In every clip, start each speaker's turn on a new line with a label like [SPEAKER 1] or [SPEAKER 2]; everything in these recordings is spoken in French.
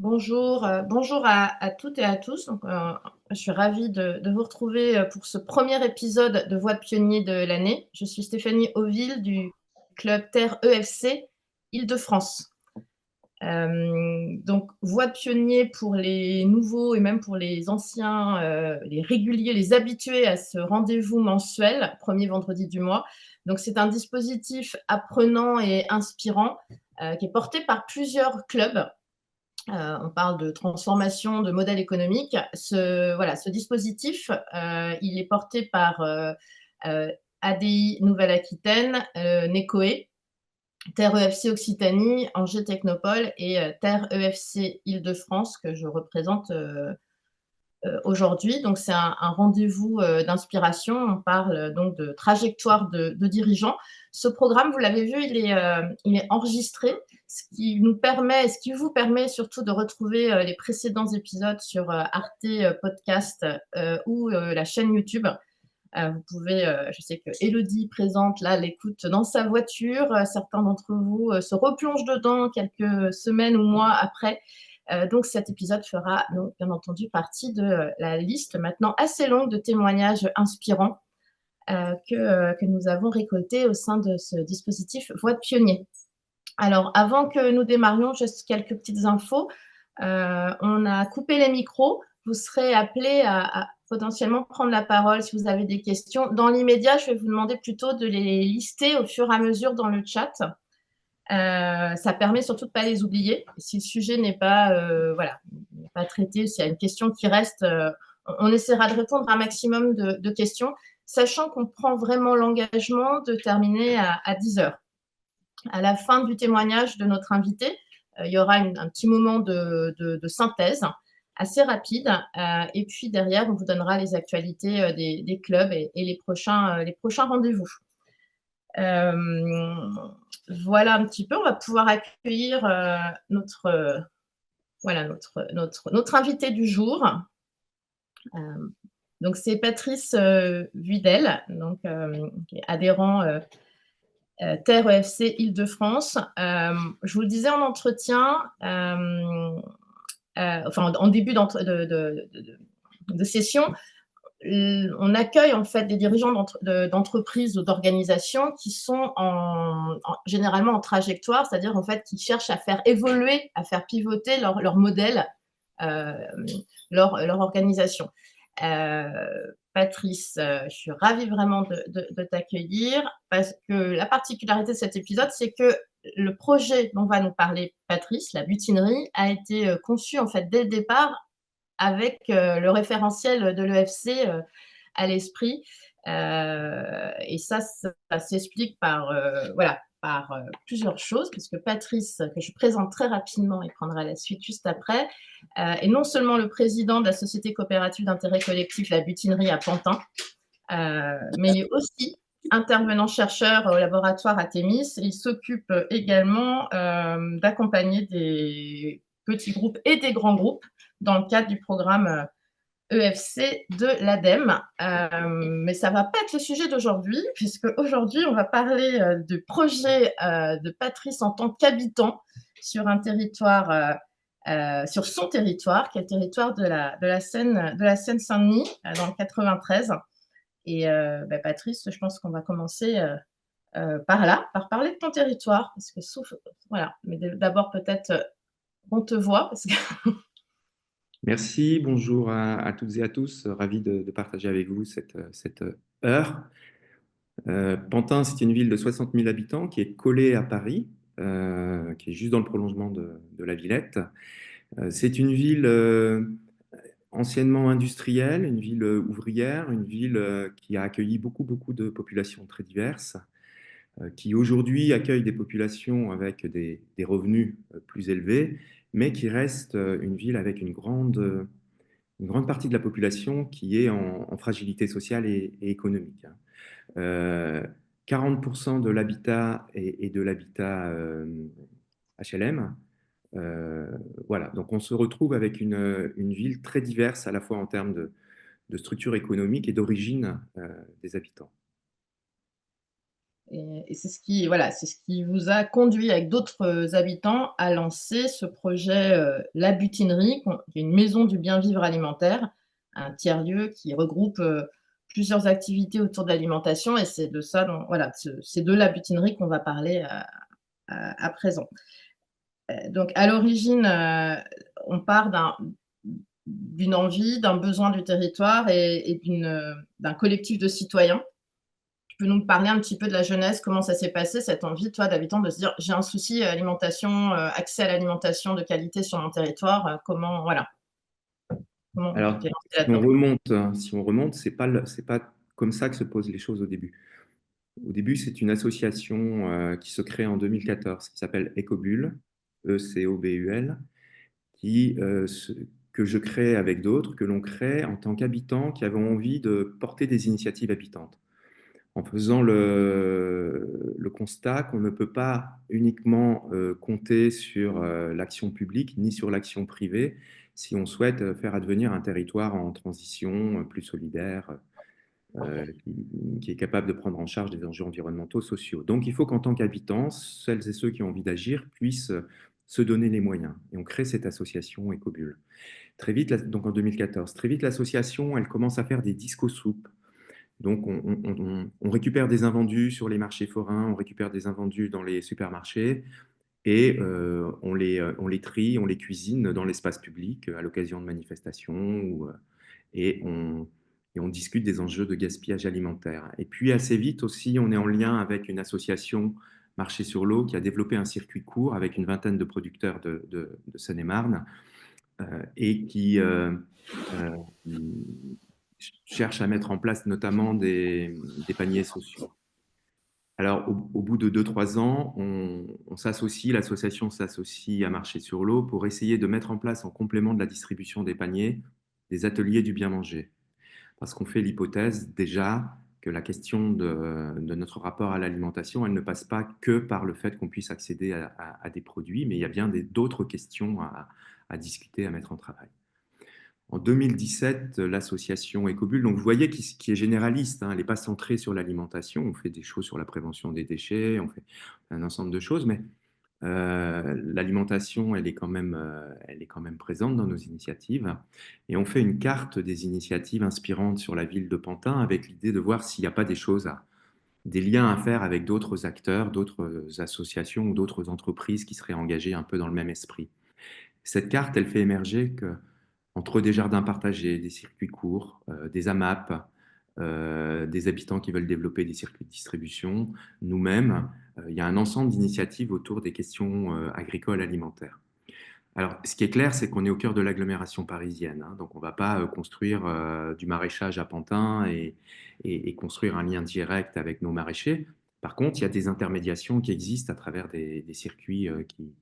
[SPEAKER 1] Bonjour à toutes et à tous. Je suis ravie de vous retrouver pour ce premier épisode de Voix de pionnier de l'année. Je suis Stéphanie Auville du club Terre EFC Île-de-France. Donc, Voix de pionnier pour les nouveaux et même pour les anciens, les réguliers, les habitués à ce rendez-vous mensuel, premier vendredi du mois. Donc, c'est un dispositif apprenant et inspirant qui est porté par plusieurs clubs. On parle de transformation de modèle économique. Ce dispositif, il est porté par ADI Nouvelle-Aquitaine, Necoe, Terre EFC Occitanie, Angers Technopole et Terre EFC Île-de-France que je représente aujourd'hui. Donc, c'est un rendez-vous d'inspiration. On parle donc de trajectoire de dirigeants. Ce programme, vous l'avez vu, il est enregistré, ce qui vous permet surtout de retrouver les précédents épisodes sur Arte Podcast ou la chaîne YouTube. Vous pouvez, je sais que Élodie présente là l'écoute dans sa voiture. Certains d'entre vous se replongent dedans quelques semaines ou mois après. Donc cet épisode fera donc, bien entendu partie de la liste maintenant assez longue de témoignages inspirants que nous avons récoltés au sein de ce dispositif Voix de pionnier. Alors, avant que nous démarrions, juste quelques petites infos. On a coupé les micros. Vous serez appelés à potentiellement prendre la parole si vous avez des questions. Dans l'immédiat, je vais vous demander plutôt de les lister au fur et à mesure dans le chat. Ça permet surtout de ne pas les oublier. Si le sujet n'est pas, n'est pas traité, s'il y a une question qui reste, on essaiera de répondre à un maximum de questions, sachant qu'on prend vraiment l'engagement de terminer à 10 heures. À la fin du témoignage de notre invité, il y aura un petit moment de synthèse assez rapide. Et puis derrière, on vous donnera les actualités des clubs et les prochains rendez-vous. Voilà un petit peu. On va pouvoir accueillir notre invité du jour. Donc, c'est Patrice Vuidel, donc, qui est adhérent Terre EFC Île-de-France. Je vous le disais en entretien, en début de session, on accueille en fait des dirigeants d'entreprises ou d'organisations qui sont généralement en trajectoire, c'est-à-dire en fait qui cherchent à faire évoluer, à faire pivoter leur modèle, euh, leur organisation. Patrice, je suis ravie vraiment de t'accueillir parce que la particularité de cet épisode, c'est que le projet dont va nous parler Patrice, la butinerie, a été conçu en fait dès le départ avec le référentiel de l'EFC à l'esprit. Et ça s'explique par plusieurs choses, puisque Patrice, que je présente très rapidement et prendra la suite juste après, est non seulement le président de la société coopérative d'intérêt collectif La Butinerie à Pantin, mais il est aussi intervenant chercheur au laboratoire Artemis. Il s'occupe également d'accompagner des petits groupes et des grands groupes dans le cadre du programme EFC de l'ADEME. Mais ça ne va pas être le sujet d'aujourd'hui, puisque aujourd'hui, on va parler du projet de Patrice en tant qu'habitant sur un territoire, sur son territoire, qui est le territoire de la Seine-Saint-Denis, dans le 93. Et Patrice, je pense qu'on va commencer par là, par parler de ton territoire, parce que voilà, mais d'abord peut-être on te voit, parce que
[SPEAKER 2] Merci, bonjour à toutes et à tous. Ravi de partager avec vous cette heure. Pantin, c'est une ville de 60 000 habitants qui est collée à Paris, qui est juste dans le prolongement de la Villette. C'est une ville anciennement industrielle, une ville ouvrière, une ville qui a accueilli beaucoup de populations très diverses, qui aujourd'hui accueille des populations avec des revenus plus élevés, mais qui reste une ville avec une grande partie de la population qui est en fragilité sociale et économique. 40% de l'habitat est de l'habitat HLM. Voilà, donc on se retrouve avec une ville très diverse à la fois en termes de structure économique et d'origine des habitants.
[SPEAKER 1] Et c'est ce qui, voilà, c'est ce qui vous a conduit avec d'autres habitants à lancer ce projet, La Butinerie, qui est une maison du bien vivre alimentaire, un tiers-lieu qui regroupe plusieurs activités autour de l'alimentation. Et c'est de ça, voilà, c'est de La Butinerie qu'on va parler à présent. Donc, à l'origine, on part d'une envie, d'un besoin du territoire et d'un collectif de citoyens. Tu peux nous parler un petit peu de la jeunesse, comment ça s'est passé, cette envie, toi, d'habitant, de se dire j'ai un souci alimentation, accès à l'alimentation de qualité sur mon territoire, comment, voilà, comment tu
[SPEAKER 2] Alors,
[SPEAKER 1] t'es lancé là-dedans?
[SPEAKER 2] si on remonte, c'est pas comme ça que se posent les choses au début. Au début, c'est une association qui se crée en 2014, qui s'appelle Ecobul, ECOBUL, qui, que je crée avec d'autres, que l'on crée en tant qu'habitants qui avons envie de porter des initiatives habitantes, en faisant le constat qu'on ne peut pas uniquement compter sur l'action publique ni sur l'action privée si on souhaite faire advenir un territoire en transition plus solidaire, qui est capable de prendre en charge des enjeux environnementaux, sociaux. Donc il faut qu'en tant qu'habitants, celles et ceux qui ont envie d'agir puissent se donner les moyens. Et on crée cette association Ecobul. Très vite, donc en 2014, très vite l'association, elle commence à faire des discos soupes. Donc on récupère des invendus sur les marchés forains, on récupère des invendus dans les supermarchés et on les trie, on les cuisine dans l'espace public à l'occasion de manifestations et, on, et on discute des enjeux de gaspillage alimentaire. Et puis assez vite aussi, on est en lien avec une association Marché sur l'eau qui a développé un circuit court avec une vingtaine de producteurs de Seine-et-Marne et euh, qui cherche à mettre en place notamment des paniers sociaux. Alors, au bout de 2, 3 ans, on s'associe, l'association s'associe à Marché sur l'eau pour essayer de mettre en place, en complément de la distribution des paniers, des ateliers du bien manger. Parce qu'on fait l'hypothèse déjà que la question de notre rapport à l'alimentation, elle ne passe pas que par le fait qu'on puisse accéder à des produits, mais il y a bien d'autres questions à discuter, à mettre en travail. En 2017, l'association Ecobul, donc vous voyez, qui est généraliste, hein, elle n'est pas centrée sur l'alimentation, on fait des choses sur la prévention des déchets, on fait un ensemble de choses, mais l'alimentation, elle est quand même présente dans nos initiatives. Et on fait une carte des initiatives inspirantes sur la ville de Pantin avec l'idée de voir s'il n'y a pas des liens à faire avec d'autres acteurs, d'autres associations ou d'autres entreprises qui seraient engagées un peu dans le même esprit. Cette carte, elle fait émerger que entre des jardins partagés, des circuits courts, des AMAP, des habitants qui veulent développer des circuits de distribution, nous-mêmes, il y a un ensemble d'initiatives autour des questions agricoles alimentaires. Alors, ce qui est clair, c'est qu'on est au cœur de l'agglomération parisienne, hein, donc on ne va pas construire du maraîchage à Pantin et construire un lien direct avec nos maraîchers. Par contre, il y a des intermédiations qui existent à travers des circuits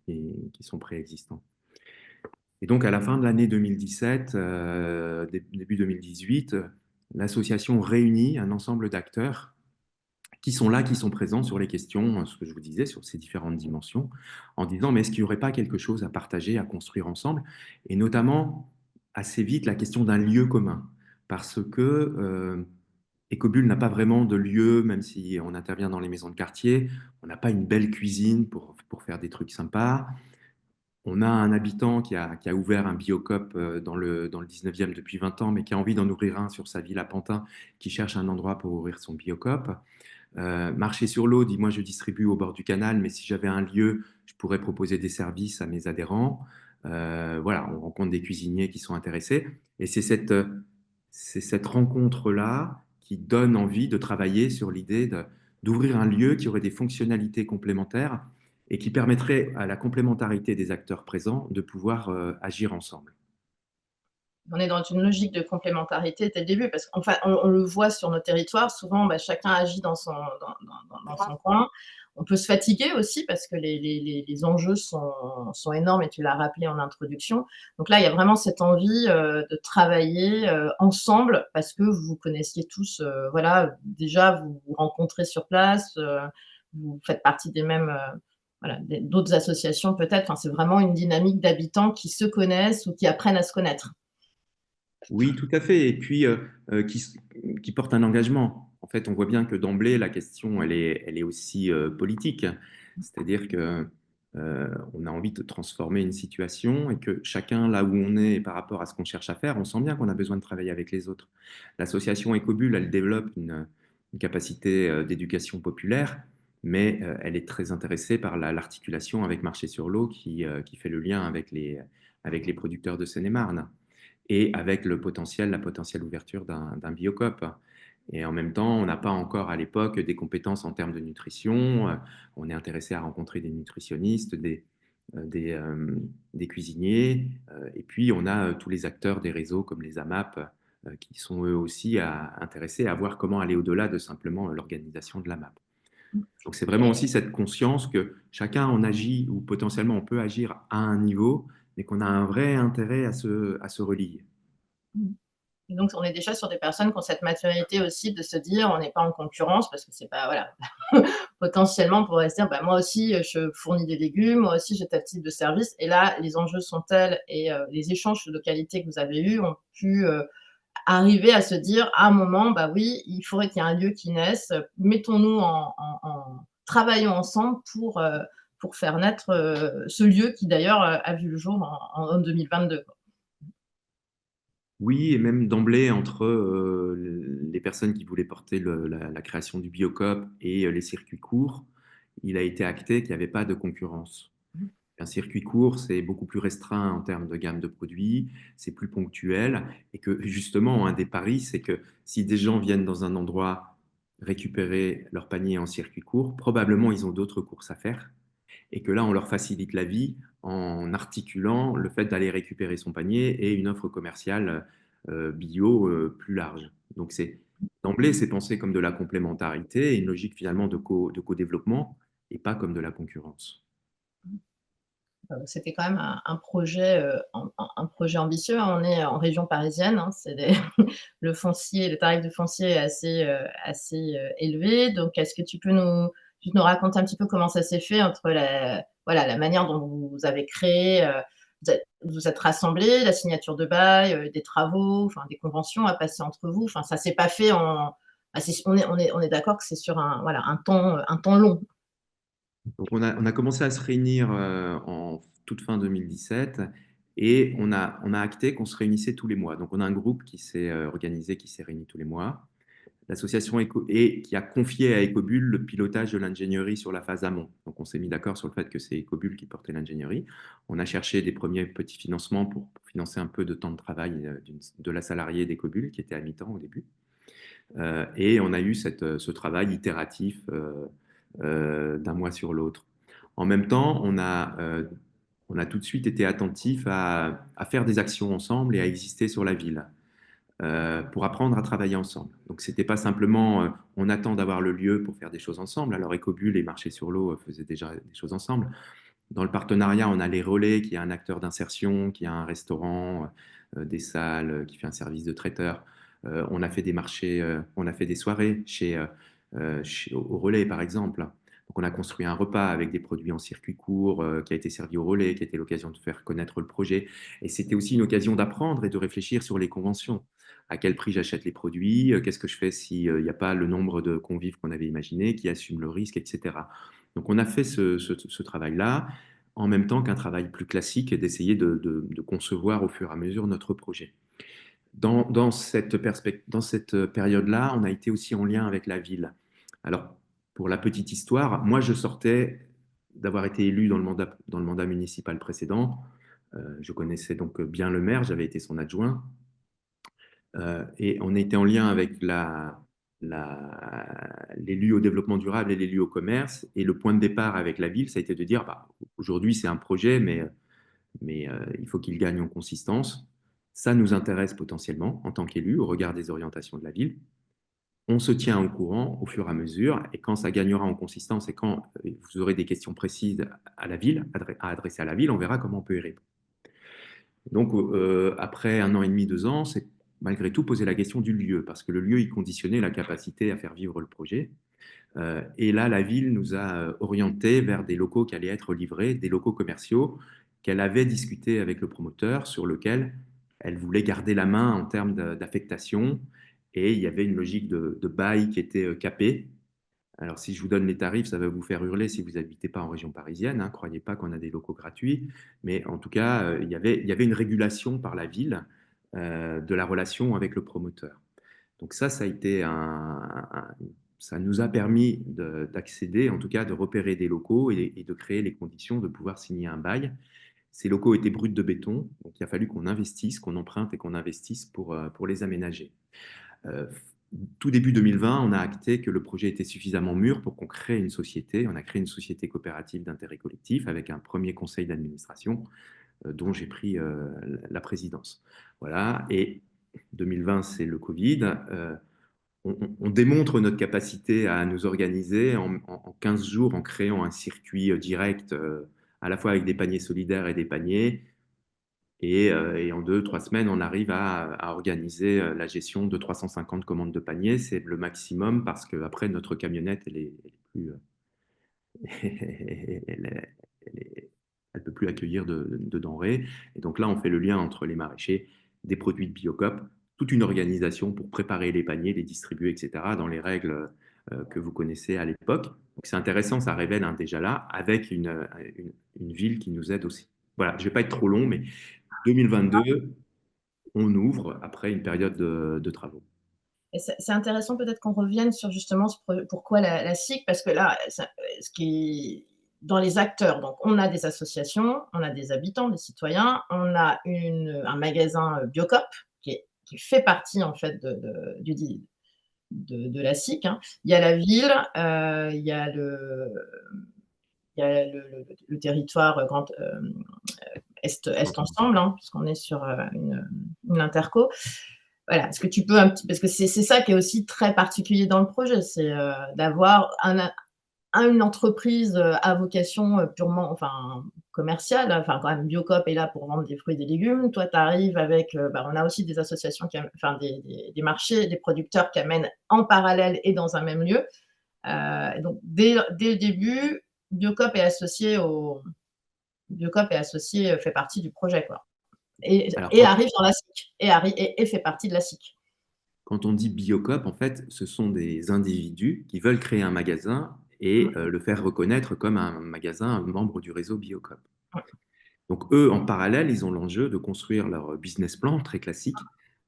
[SPEAKER 2] qui sont préexistants. Et donc, à la fin de l'année 2017, début 2018, l'association réunit un ensemble d'acteurs qui sont là, qui sont présents sur les questions, ce que je vous disais, sur ces différentes dimensions, en disant, mais est-ce qu'il n'y aurait pas quelque chose à partager, à construire ensemble? Et notamment, assez vite, la question d'un lieu commun. Parce que Ecobul n'a pas vraiment de lieu, même si on intervient dans les maisons de quartier, on n'a pas une belle cuisine pour faire des trucs sympas. On a un habitant qui a ouvert un Biocoop dans le 19e depuis 20 ans, mais qui a envie d'en ouvrir un sur sa ville à Pantin, qui cherche un endroit pour ouvrir son Biocoop. Marché sur l'eau dit, moi je distribue au bord du canal, mais si j'avais un lieu, je pourrais proposer des services à mes adhérents. Voilà, on rencontre des cuisiniers qui sont intéressés. Et c'est cette rencontre-là qui donne envie de travailler sur l'idée d'ouvrir un lieu qui aurait des fonctionnalités complémentaires et qui permettrait à la complémentarité des acteurs présents de pouvoir agir ensemble.
[SPEAKER 1] On est dans une logique de complémentarité dès le début, parce qu'enfin, on le voit sur nos territoires, souvent, bah, chacun agit dans son coin. On peut se fatiguer aussi parce que les enjeux sont énormes, et tu l'as rappelé en introduction. Donc là, il y a vraiment cette envie de travailler ensemble, parce que vous vous connaissiez tous, voilà, déjà vous vous rencontrez sur place, vous faites partie des mêmes, voilà, d'autres associations peut-être. Enfin, c'est vraiment une dynamique d'habitants qui se connaissent ou qui apprennent à se connaître.
[SPEAKER 2] Oui, tout à fait. Et puis, qui porte un engagement. en fait, on voit bien que d'emblée, la question, elle est aussi politique. C'est-à-dire que on a envie de transformer une situation et que chacun, là où on est par rapport à ce qu'on cherche à faire, on sent bien qu'on a besoin de travailler avec les autres. L'association Ecobull, elle développe une capacité d'éducation populaire, mais elle est très intéressée par l'articulation avec Marché sur l'eau qui fait le lien avec les producteurs de Seine-et-Marne et avec la potentielle ouverture d'un biocoop. Et en même temps, on n'a pas encore à l'époque des compétences en termes de nutrition. On est intéressé à rencontrer des nutritionnistes, des cuisiniers. Et puis, on a tous les acteurs des réseaux comme les AMAP qui sont eux aussi intéressés à voir comment aller au-delà de simplement l'organisation de l'AMAP. Donc, c'est vraiment aussi
[SPEAKER 1] Et,
[SPEAKER 2] cette conscience que chacun en agit ou potentiellement on peut agir à un niveau, mais qu'on a un vrai intérêt à se relier.
[SPEAKER 1] et donc, on est déjà sur des personnes qui ont cette maturité aussi de se dire, on n'est pas en concurrence parce que c'est pas, voilà, potentiellement, on pourrait se dire, bah, moi aussi, je fournis des légumes, moi aussi, j'ai tel type de service. Et là, les enjeux sont tels et les échanges de qualité que vous avez eus ont pu arriver à se dire, à un moment, bah oui, il faudrait qu'il y ait un lieu qui naisse. Mettons-nous travaillons ensemble pour faire naître ce lieu qui d'ailleurs a vu le jour en 2022.
[SPEAKER 2] Oui, et même d'emblée, entre les personnes qui voulaient porter la création du Biocoop et les circuits courts, il a été acté qu'il n'y avait pas de concurrence. Un circuit court, c'est beaucoup plus restreint en termes de gamme de produits, c'est plus ponctuel, et que justement, un des paris, c'est que si des gens viennent dans un endroit récupérer leur panier en circuit court, probablement ils ont d'autres courses à faire, et que là, on leur facilite la vie en articulant le fait d'aller récupérer son panier et une offre commerciale bio plus large. Donc, d'emblée, c'est pensé comme de la complémentarité et une logique finalement de co-développement et pas comme de la concurrence.
[SPEAKER 1] C'était quand même un projet, un projet ambitieux, hein. On est en région parisienne, hein, c'est des le foncier, le tarif du foncier est assez élevé. Donc est-ce que tu peux nous juste nous raconter un petit peu comment ça s'est fait entre voilà, la manière dont vous avez créé, vous êtes rassemblés, la signature de bail, des travaux, enfin des conventions à passer entre vous? Enfin, ça s'est pas fait en bah, c'est on est d'accord que c'est sur un voilà, un temps long.
[SPEAKER 2] Donc, on a commencé à se réunir en toute fin 2017 et on a acté qu'on se réunissait tous les mois. Donc, on a un groupe qui s'est organisé, qui s'est réuni tous les mois. L'association et qui a confié à Ecobull le pilotage de l'ingénierie sur la phase amont. Donc, on s'est mis d'accord sur le fait que c'est Ecobull qui portait l'ingénierie. On a cherché des premiers petits financements pour financer un peu de temps de travail de la salariée d'Ecobull, qui était à mi-temps au début. Et on a eu ce travail itératif d'un mois sur l'autre. En même temps, on a tout de suite été attentif à faire des actions ensemble et à exister sur la ville pour apprendre à travailler ensemble. Donc, c'était pas simplement on attend d'avoir le lieu pour faire des choses ensemble. Alors, Ecobull et Marché sur l'eau faisaient déjà des choses ensemble. Dans le partenariat, on a les relais, qui est un acteur d'insertion, qui a un restaurant, des salles, qui fait un service de traiteur. On a fait des marchés, on a fait des soirées au relais, par exemple. Donc, on a construit un repas avec des produits en circuit court qui a été servi au relais, qui a été l'occasion de faire connaître le projet. Et c'était aussi une occasion d'apprendre et de réfléchir sur les conventions. À quel prix j'achète les produits? Qu'est-ce que je fais s'il n'y a pas le nombre de convives qu'on avait imaginé, qui assument le risque, etc. Donc, on a fait ce travail-là en même temps qu'un travail plus classique d'essayer de concevoir au fur et à mesure notre projet. Dans dans cette période-là, on a été aussi en lien avec la ville. Alors, pour la petite histoire, moi, je sortais d'avoir été élu dans le mandat municipal précédent. Je connaissais donc bien le maire, j'avais été son adjoint. Et on était en lien avec l'élu au développement durable et l'élu au commerce. Et le point de départ avec la ville, ça a été de dire, bah, aujourd'hui, c'est un projet, mais il faut qu'il gagne en consistance. Ça nous intéresse potentiellement en tant qu'élu au regard des orientations de la ville. On se tient au courant au fur et à mesure, et quand ça gagnera en consistance et quand vous aurez des questions précises à la ville, à adresser à la ville, on verra comment on peut y répondre. Donc, après un an et demi, 2 ans, c'est malgré tout poser la question du lieu, parce que le lieu, il conditionnait la capacité à faire vivre le projet. Et là, la ville nous a orientés vers des locaux qui allaient être livrés, des locaux commerciaux qu'elle avait discuté avec le promoteur, sur lequel elle voulait garder la main en termes d'affectation et il y avait une logique de bail qui était capée. Alors, si je vous donne les tarifs, ça va vous faire hurler si vous n'habitez pas en région parisienne. Hein. Croyez pas qu'on a des locaux gratuits. Mais en tout cas, il y avait une régulation par la ville de la relation avec le promoteur. Donc ça a été ça nous a permis d'accéder, en tout cas de repérer des locaux et de créer les conditions de pouvoir signer un bail. Ces locaux étaient bruts de béton, donc il a fallu qu'on investisse, qu'on emprunte et qu'on investisse pour les aménager. Euh, Tout début 2020, on a acté que le projet était suffisamment mûr pour qu'on crée une société. On a créé une société coopérative d'intérêt collectif avec un premier conseil d'administration dont j'ai pris la présidence. Voilà. Et 2020, c'est le Covid. On démontre notre capacité à nous organiser en 15 jours en créant un circuit direct, à la fois avec des paniers solidaires et des paniers. Et en 2, 3 semaines, on arrive à organiser la gestion de 350 commandes de paniers. C'est le maximum parce qu'après, notre camionnette, elle est plus, elle peut plus accueillir de denrées. Et donc là, on fait le lien entre les maraîchers, des produits de Biocop, toute une organisation pour préparer les paniers, les distribuer, etc., dans les règles que vous connaissez à l'époque. Donc c'est intéressant, ça révèle déjà là, avec une ville qui nous aide aussi. Voilà, je ne vais pas être trop long, mais 2022, on ouvre après une période de travaux.
[SPEAKER 1] Et c'est intéressant peut-être qu'on revienne sur justement pourquoi la SIC, parce que là, ce qui est dans les acteurs, donc on a des associations, on a des habitants, des citoyens, on a un magasin Biocop qui fait partie en fait de la SIC. Hein. Il y a la ville, il y a le territoire Grand Est Ensemble, hein, puisqu'on est sur une interco. Voilà, est-ce que tu peux parce que c'est ça qui est aussi très particulier dans le projet, c'est d'avoir une entreprise à vocation purement, enfin commerciale, enfin quand même Biocop est là pour vendre des fruits et des légumes. Toi, tu arrives avec, on a aussi des associations, enfin des marchés, des producteurs qui amènent en parallèle et dans un même lieu. Donc dès le début, Biocop est associé fait partie du projet, quoi.
[SPEAKER 2] Alors,
[SPEAKER 1] Et arrive dans la SIC, et fait partie de la SIC.
[SPEAKER 2] quand on dit Biocop, en fait, ce sont des individus qui veulent créer un magasin et le faire reconnaître comme un magasin, un membre du réseau Biocop. Donc, eux, en parallèle, ils ont l'enjeu de construire leur business plan très classique,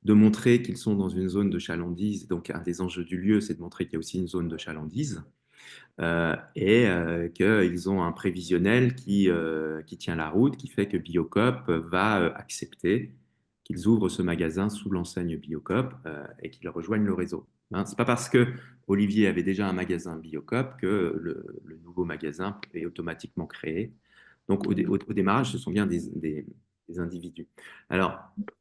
[SPEAKER 2] de montrer qu'ils sont dans une zone de chalandise. Donc, un des enjeux du lieu, c'est de montrer qu'il y a aussi une zone de chalandise et qu'ils ont un prévisionnel qui tient la route, qui fait que Biocop va accepter qu'ils ouvrent ce magasin sous l'enseigne Biocop et qu'ils rejoignent le réseau. Hein, c'est pas parce que Olivier avait déjà un magasin Biocop que le nouveau magasin est automatiquement créé. Donc au démarrage, ce sont bien des individus. Alors,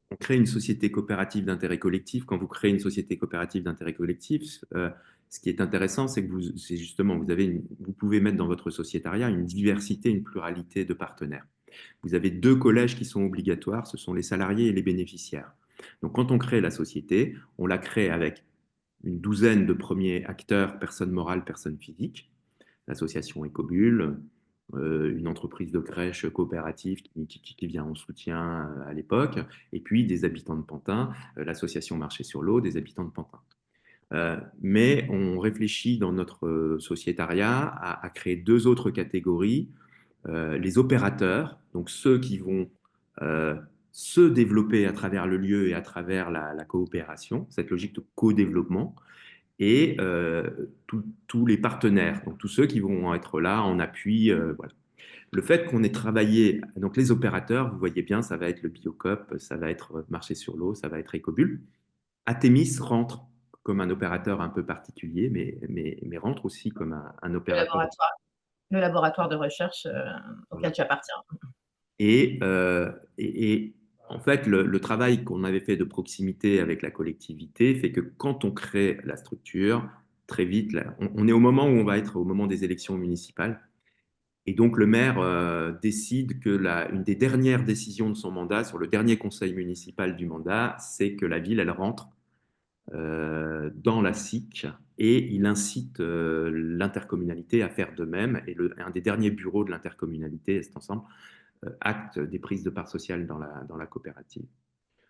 [SPEAKER 2] on crée une société coopérative d'intérêt collectif. Quand vous créez une société coopérative d'intérêt collectif, ce qui est intéressant, c'est que c'est justement, vous pouvez mettre dans votre sociétariat une diversité, une pluralité de partenaires. Vous avez 2 collèges qui sont obligatoires, ce sont les salariés et les bénéficiaires. Donc, quand on crée la société, on la crée avec une douzaine de premiers acteurs, personnes morales, personnes physiques, l'association Ecobule, une entreprise de crèche coopérative qui vient en soutien à l'époque, et puis des habitants de Pantin, l'association Marché sur l'eau, des habitants de Pantin. Mais on réfléchit dans notre sociétariat à créer 2 autres catégories. Les opérateurs, donc ceux qui vont se développer à travers le lieu et à travers la coopération, cette logique de co-développement, et tous les partenaires, donc tous ceux qui vont être là en appui. Voilà. Le fait qu'on ait travaillé, donc les opérateurs, vous voyez bien, ça va être le Biocop, ça va être Marché sur l'eau, ça va être Ecobule. Atemis rentre comme un opérateur un peu particulier, mais rentre aussi comme un
[SPEAKER 1] Le
[SPEAKER 2] opérateur.
[SPEAKER 1] laboratoire, le laboratoire de recherche auquel
[SPEAKER 2] Voilà.
[SPEAKER 1] tu appartiens.
[SPEAKER 2] Et en fait, le travail qu'on avait fait de proximité avec la collectivité fait que quand on crée la structure, très vite, là, on est au moment où on va être au moment des élections municipales. Et donc, le maire décide que une des dernières décisions de son mandat, sur le dernier conseil municipal du mandat, c'est que la ville, elle rentre dans la SIC et il incite l'intercommunalité à faire de même. Et un des derniers bureaux de l'intercommunalité, Est Ensemble, acte des prises de part sociale dans la coopérative.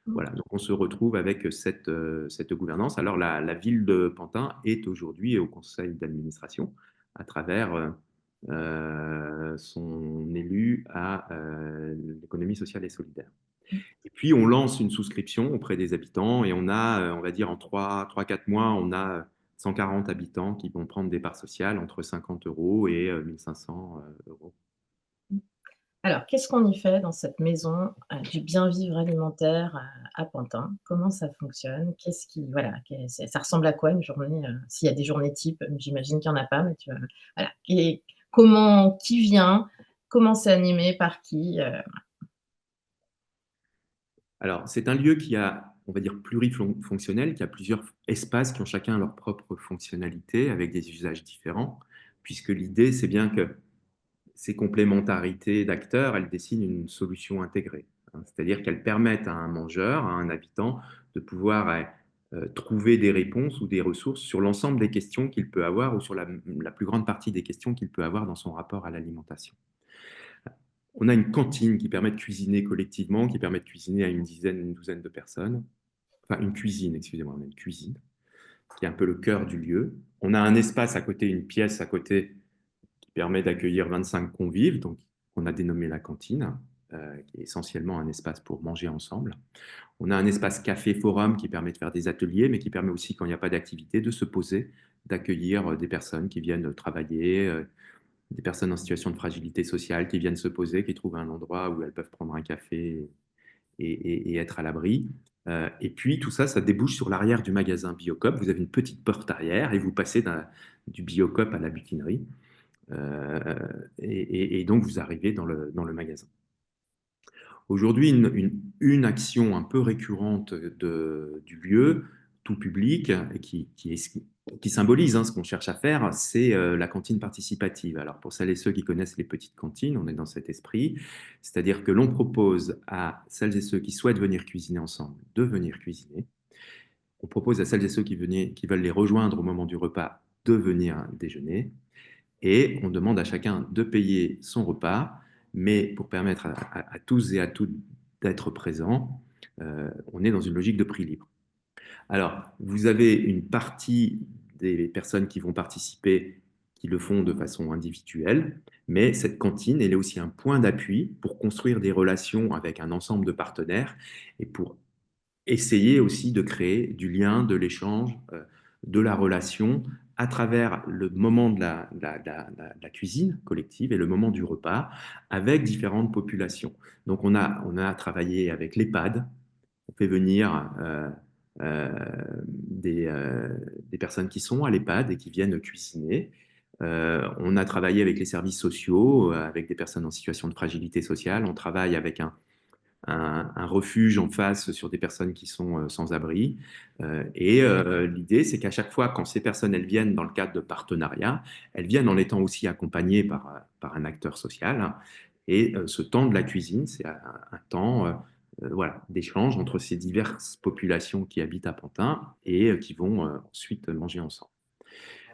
[SPEAKER 2] Voilà, donc on se retrouve avec cette gouvernance. Alors la ville de Pantin est aujourd'hui au conseil d'administration à travers son élu à l'économie sociale et solidaire. Et puis on lance une souscription auprès des habitants et on a, on va dire en 3-4 mois, on a 140 habitants qui vont prendre des parts sociales entre 50 euros et 1500 euros.
[SPEAKER 1] Alors, qu'est-ce qu'on y fait dans cette maison du bien vivre alimentaire à Pantin? Comment ça fonctionne? Qu'est-ce qui, voilà, ça ressemble à quoi une journée? S'il y a des journées types, j'imagine qu'il n'y en a pas, mais voilà. Et comment, qui vient? Comment c'est animé? Par qui?
[SPEAKER 2] Alors, c'est un lieu qui a, on va dire, plurifonctionnel, qui a plusieurs espaces qui ont chacun leur propre fonctionnalité avec des usages différents, puisque l'idée, c'est bien que ces complémentarités d'acteurs, elles dessinent une solution intégrée. C'est-à-dire qu'elles permettent à un mangeur, à un habitant, de pouvoir trouver des réponses ou des ressources sur l'ensemble des questions qu'il peut avoir ou sur la plus grande partie des questions qu'il peut avoir dans son rapport à l'alimentation. On a une cantine qui permet de cuisiner collectivement, qui permet de cuisiner à une dizaine, une douzaine de personnes. Enfin, une cuisine, excusez-moi, on a une cuisine qui est un peu le cœur du lieu. On a un espace à côté, une pièce à côté qui permet d'accueillir 25 convives, donc on a dénommé la cantine, qui est essentiellement un espace pour manger ensemble. On a un espace café-forum qui permet de faire des ateliers, mais qui permet aussi, quand il n'y a pas d'activité, de se poser, d'accueillir des personnes qui viennent travailler, des personnes en situation de fragilité sociale qui viennent se poser, qui trouvent un endroit où elles peuvent prendre un café et être à l'abri. Et puis tout ça, ça débouche sur l'arrière du magasin Biocop. Vous avez une petite porte arrière et vous passez du Biocop à la butinerie. Euh, et donc vous arrivez dans le magasin. Aujourd'hui, une action un peu récurrente du lieu, tout public, et qui symbolise ce qu'on cherche à faire, c'est la cantine participative. Alors pour celles et ceux qui connaissent les petites cantines, on est dans cet esprit, c'est-à-dire que l'on propose à celles et ceux qui souhaitent venir cuisiner ensemble de venir cuisiner. On propose à celles et ceux qui veulent les rejoindre au moment du repas de venir déjeuner. Et on demande à chacun de payer son repas, mais pour permettre à tous et à toutes d'être présents, on est dans une logique de prix libre. Alors, vous avez une partie des personnes qui vont participer qui le font de façon individuelle, mais cette cantine, elle est aussi un point d'appui pour construire des relations avec un ensemble de partenaires et pour essayer aussi de créer du lien, de l'échange, de la relation à travers le moment de la cuisine collective et le moment du repas avec différentes populations. Donc on a travaillé avec l'EHPAD, on fait venir euh, des personnes qui sont à l'EHPAD et qui viennent cuisiner. On a travaillé avec les services sociaux, avec des personnes en situation de fragilité sociale. On travaille avec un refuge en face sur des personnes qui sont sans abri. L'idée, c'est qu'à chaque fois, quand ces personnes elles viennent dans le cadre de partenariat, elles viennent en étant aussi accompagnées par un acteur social. Et ce temps de la cuisine, c'est un temps voilà, d'échange entre ces diverses populations qui habitent à Pantin et qui vont ensuite manger ensemble.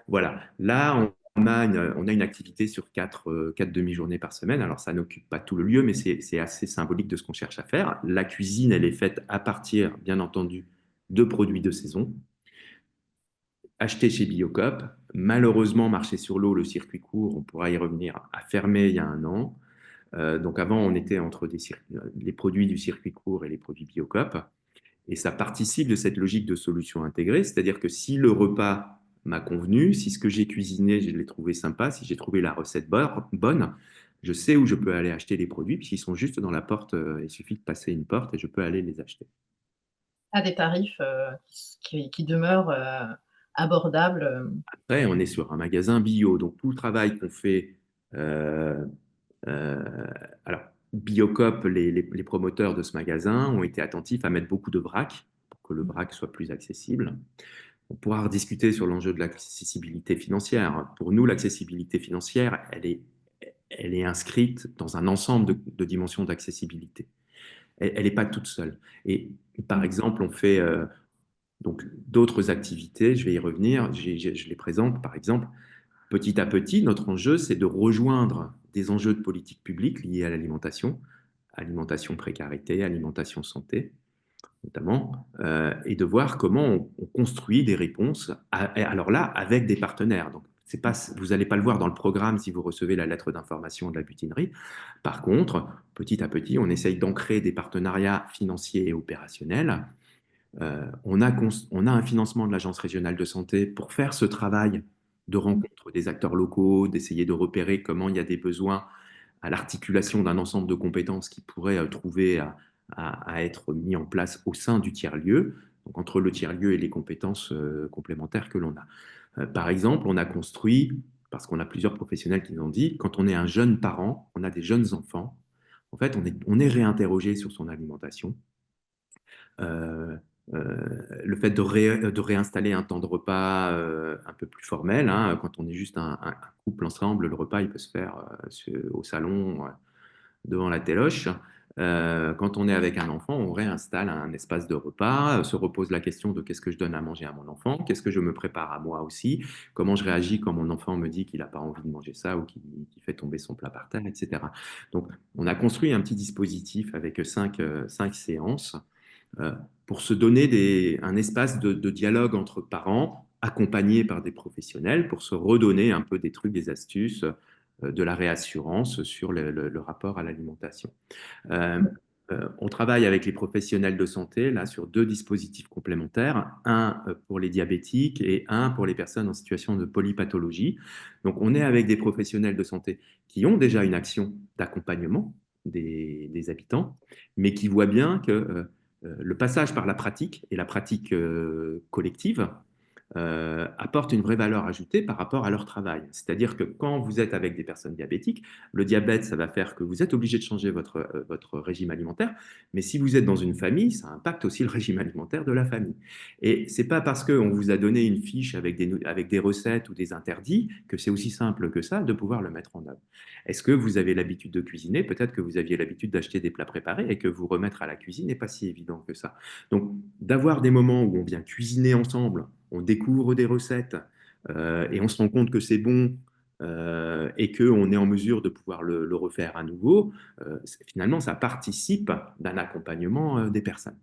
[SPEAKER 2] Voilà, là, on a une activité sur quatre demi-journées par semaine. Alors, ça n'occupe pas tout le lieu, mais c'est assez symbolique de ce qu'on cherche à faire. La cuisine, elle est faite à partir, bien entendu, de produits de saison, achetés chez Biocop. Malheureusement, marché sur l'eau, le circuit court, on pourra y revenir, a fermé il y a un an. Donc, avant, on était entre les produits du circuit court et les produits Biocop. Et ça participe de cette logique de solution intégrée, c'est-à-dire que si le repas m'a convenu, si ce que j'ai cuisiné, je l'ai trouvé sympa, si j'ai trouvé la recette bonne, je sais où je peux aller acheter les produits, puisqu'ils sont juste dans la porte, il suffit de passer une porte et je peux aller les acheter.
[SPEAKER 1] À des tarifs qui demeurent abordables.
[SPEAKER 2] Après, on est sur un magasin bio, donc tout le travail qu'on fait, euh, euh, alors Biocop, les promoteurs de ce magasin ont été attentifs à mettre beaucoup de vrac pour que le vrac soit plus accessible. On pourra rediscuter sur l'enjeu de l'accessibilité financière. Pour nous, l'accessibilité financière, elle est inscrite dans un ensemble de dimensions d'accessibilité. Elle n'est pas toute seule. Et par exemple, on fait donc d'autres activités, je vais y revenir, je les présente. Par exemple, petit à petit, notre enjeu, c'est de rejoindre des enjeux de politique publique liés à l'alimentation, alimentation précarité, alimentation santé, notamment, et de voir comment on construit des réponses, alors là, avec des partenaires. Donc, c'est pas, vous n'allez pas le voir dans le programme si vous recevez la lettre d'information de la butinerie. Par contre, petit à petit, on essaye d'ancrer des partenariats financiers et opérationnels. On a un financement de l'Agence régionale de santé pour faire ce travail de rencontre des acteurs locaux, d'essayer de repérer comment il y a des besoins à l'articulation d'un ensemble de compétences qui pourraient trouver à être mis en place au sein du tiers-lieu, donc entre le tiers-lieu et les compétences complémentaires que l'on a. Par exemple, on a construit, parce qu'on a plusieurs professionnels qui nous ont dit, quand on est un jeune parent, on a des jeunes enfants, en fait, on est réinterrogé sur son alimentation. Euh, le fait de réinstaller un temps de repas un peu plus formel, hein, quand on est juste un couple ensemble, le repas il peut se faire au salon, devant la téloche. Quand on est avec un enfant, on réinstalle un espace de repas, se repose la question de qu'est-ce que je donne à manger à mon enfant, qu'est-ce que je me prépare à moi aussi, comment je réagis quand mon enfant me dit qu'il n'a pas envie de manger ça ou qu'il fait tomber son plat par terre, etc. Donc, on a construit un petit dispositif avec cinq séances euh, pour se donner un espace de dialogue entre parents, accompagnés par des professionnels, pour se redonner un peu des trucs, des astuces, de la réassurance sur le rapport à l'alimentation. Euh, on travaille avec les professionnels de santé là sur deux dispositifs complémentaires, un pour les diabétiques et un pour les personnes en situation de polypathologie. Donc on est avec des professionnels de santé qui ont déjà une action d'accompagnement des habitants, mais qui voient bien que le passage par la pratique et la pratique collective apportent une vraie valeur ajoutée par rapport à leur travail. C'est-à-dire que quand vous êtes avec des personnes diabétiques, le diabète, ça va faire que vous êtes obligé de changer votre régime alimentaire, mais si vous êtes dans une famille, ça impacte aussi le régime alimentaire de la famille. Et c'est pas parce qu'on vous a donné une fiche avec des recettes ou des interdits que c'est aussi simple que ça de pouvoir le mettre en œuvre. Est-ce que vous avez l'habitude de cuisiner? Peut-être que vous aviez l'habitude d'acheter des plats préparés et que vous remettre à la cuisine n'est pas si évident que ça. Donc, d'avoir des moments où on vient cuisiner ensemble, on découvre des recettes et on se rend compte que c'est bon et qu'on est en mesure de pouvoir le refaire à nouveau, finalement, ça participe d'un accompagnement des personnes.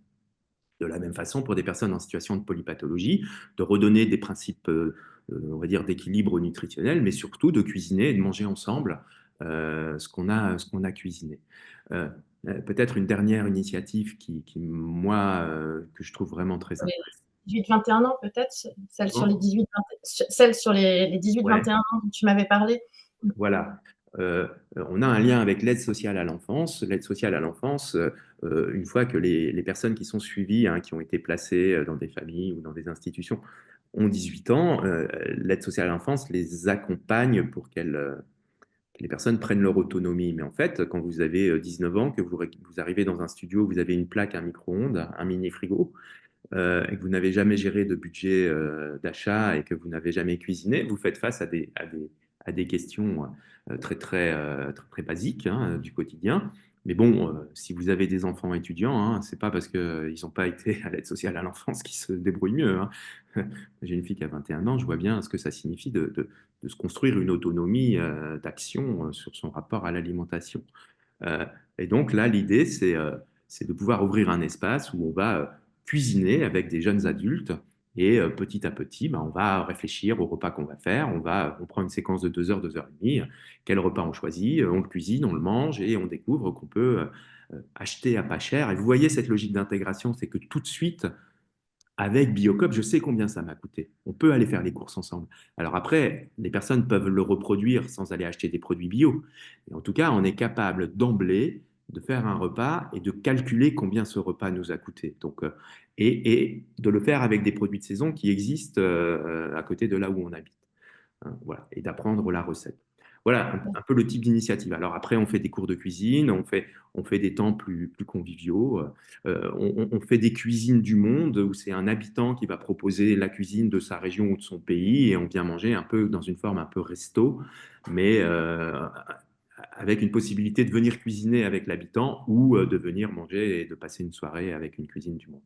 [SPEAKER 2] De la même façon, pour des personnes en situation de polypathologie, de redonner des principes, on va dire, d'équilibre nutritionnel, mais surtout de cuisiner et de manger ensemble ce qu'on a cuisiné. Euh, Peut-être une dernière initiative moi, que je trouve vraiment très
[SPEAKER 1] Les
[SPEAKER 2] intéressante.
[SPEAKER 1] 18-21 ans, peut-être, celle sur les
[SPEAKER 2] Comment
[SPEAKER 1] 18, celle sur les
[SPEAKER 2] Ouais.
[SPEAKER 1] 18-21 ans dont tu m'avais parlé.
[SPEAKER 2] Voilà. On a un lien avec l'aide sociale à l'enfance. L'aide sociale à l'enfance, une fois que les personnes qui sont suivies, hein, qui ont été placées dans des familles ou dans des institutions, ont 18 ans, l'aide sociale à l'enfance les accompagne pour que les personnes prennent leur autonomie. Mais en fait, quand vous avez 19 ans, que vous arrivez dans un studio, vous avez une plaque, un micro-ondes, un mini-frigo, et que vous n'avez jamais géré de budget d'achat et que vous n'avez jamais cuisiné, vous faites face à des questions très basiques hein, du quotidien. Mais bon, si vous avez des enfants étudiants, hein, c'est pas parce qu'ils n'ont pas été à l'aide sociale à l'enfance qu'ils se débrouillent mieux. Hein. J'ai une fille qui a 21 ans, je vois bien ce que ça signifie de se construire une autonomie d'action sur son rapport à l'alimentation. Euh, et donc là, l'idée, c'est de pouvoir ouvrir un espace où on va cuisiner avec des jeunes adultes et petit à petit, ben, on va réfléchir au repas qu'on va faire. On prend une séquence de 2 heures et demie. Quel repas on choisit? On le cuisine, on le mange et on découvre qu'on peut acheter à pas cher. Et vous voyez cette logique d'intégration, c'est que tout de suite, avec Biocop, je sais combien ça m'a coûté. On peut aller faire les courses ensemble. Alors après, les personnes peuvent le reproduire sans aller acheter des produits bio. Et en tout cas, on est capable d'emblée de faire un repas et de calculer combien ce repas nous a coûté. Donc, et de le faire avec des produits de saison qui existent à côté de là où on habite. Hein, voilà, et d'apprendre la recette. Voilà un peu le type d'initiative. Alors après, on fait des cours de cuisine, on fait des temps plus conviviaux, on fait des cuisines du monde où c'est un habitant qui va proposer la cuisine de sa région ou de son pays et on vient manger un peu dans une forme un peu resto, mais avec une possibilité de venir cuisiner avec l'habitant ou de venir manger et de passer une soirée avec une cuisine du monde.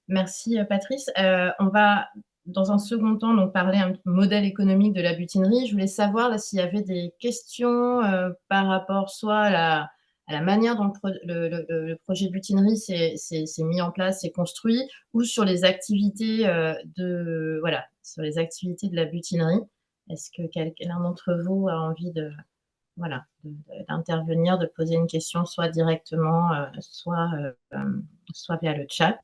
[SPEAKER 1] Merci Patrice. On va dans un second temps donc parler un modèle économique de la butinerie. Je voulais savoir là s'il y avait des questions par rapport soit à la manière dont le projet Butinerie s'est mis en place, s'est construit, ou sur les activités voilà, sur les activités de la butinerie. Est-ce que l'un d'entre vous a envie voilà, d'intervenir, de poser une question, soit directement, soit via le chat,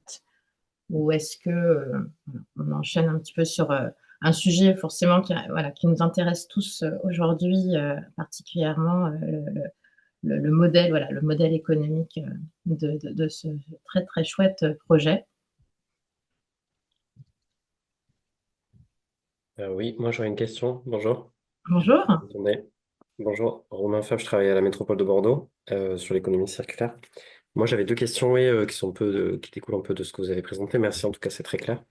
[SPEAKER 1] ou est-ce que on enchaîne un petit peu sur un sujet forcément voilà, qui nous intéresse tous aujourd'hui, particulièrement le modèle, voilà, le modèle économique de ce très très chouette projet.
[SPEAKER 3] Oui, moi j'aurais une question. Bonjour.
[SPEAKER 1] Bonjour.
[SPEAKER 3] Attendez. Bonjour, Romain Fabre, je travaille à la métropole de Bordeaux sur l'économie circulaire. Moi j'avais deux questions oui, qui sont qui découlent un peu de ce que vous avez présenté. Merci, en tout cas c'est très clair.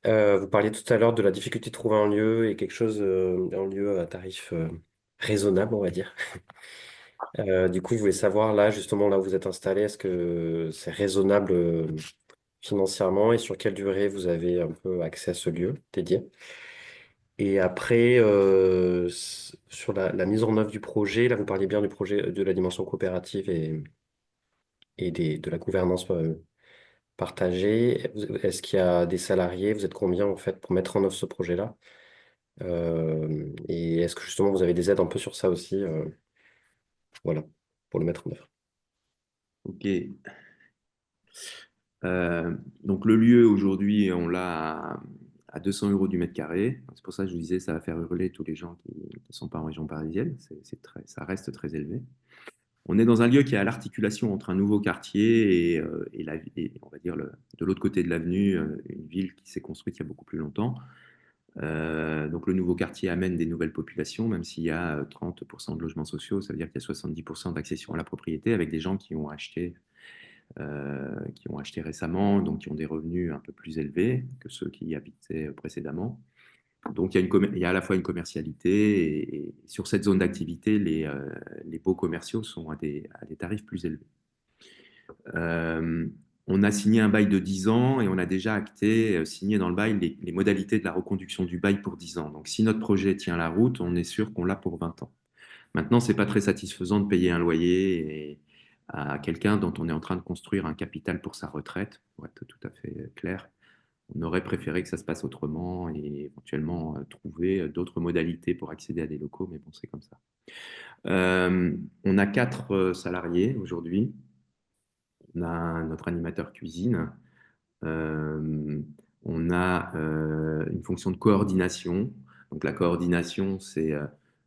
[SPEAKER 3] Vous parliez tout à l'heure de la difficulté de trouver un lieu et quelque chose, un lieu à tarif raisonnable, on va dire. Du coup, je voulais savoir là, justement, là où vous êtes installé, est-ce que c'est raisonnable financièrement et sur quelle durée vous avez un peu accès à ce lieu dédié? Et après, sur la mise en œuvre du projet, là, vous parliez bien du projet de la dimension coopérative et de la gouvernance partagée. Est-ce qu'il y a des salariés? Vous êtes combien, en fait, pour mettre en œuvre ce projet-là? Et est-ce que justement, vous avez des aides un peu sur ça aussi, voilà, pour le mettre en œuvre?
[SPEAKER 2] Ok. Donc le lieu aujourd'hui, on l'a à 200 euros du mètre carré. C'est pour ça que je vous disais, ça va faire hurler tous les gens qui ne sont pas en région parisienne. Ça reste très élevé. On est dans un lieu qui est à l'articulation entre un nouveau quartier et on va dire de l'autre côté de l'avenue, une ville qui s'est construite il y a beaucoup plus longtemps. Donc le nouveau quartier amène des nouvelles populations, même s'il y a 30% de logements sociaux, ça veut dire qu'il y a 70% d'accession à la propriété avec des gens qui ont acheté récemment, donc qui ont des revenus un peu plus élevés que ceux qui y habitaient précédemment. Donc il y a à la fois une commercialité et sur cette zone d'activité, les baux commerciaux sont à des tarifs plus élevés. On a signé un bail de 10 ans et on a déjà acté, signé dans le bail les modalités de la reconduction du bail pour 10 ans. Donc si notre projet tient la route, on est sûr qu'on l'a pour 20 ans. Maintenant, ce n'est pas très satisfaisant de payer un loyer à quelqu'un dont on est en train de construire un capital pour sa retraite, pour être tout à fait clair. On aurait préféré que ça se passe autrement et éventuellement trouver d'autres modalités pour accéder à des locaux, mais bon, c'est comme ça. On a 4 salariés aujourd'hui. On a notre animateur cuisine. Euh, on a une fonction de coordination. Donc la coordination, c'est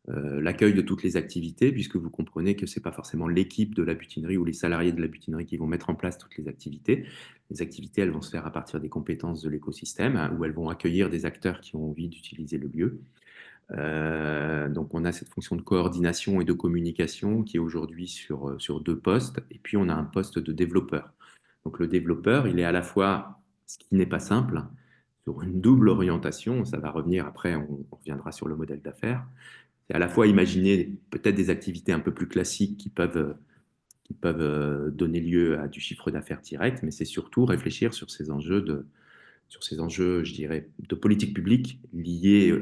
[SPEAKER 2] l'accueil de toutes les activités, puisque vous comprenez que ce n'est pas forcément l'équipe de la butinerie ou les salariés de la butinerie qui vont mettre en place toutes les activités. Les activités, elles vont se faire à partir des compétences de l'écosystème, hein, où elles vont accueillir des acteurs qui ont envie d'utiliser le lieu. Donc on a cette fonction de coordination et de communication qui est aujourd'hui sur 2 postes, et puis on a un poste de développeur. Donc le développeur, il est à la fois, ce qui n'est pas simple, sur une double orientation, ça va revenir après, on reviendra sur le modèle d'affaires, c'est à la fois imaginer peut-être des activités un peu plus classiques qui peuvent donner lieu à du chiffre d'affaires direct, mais c'est surtout réfléchir sur ces enjeux, je dirais, de politique publique liés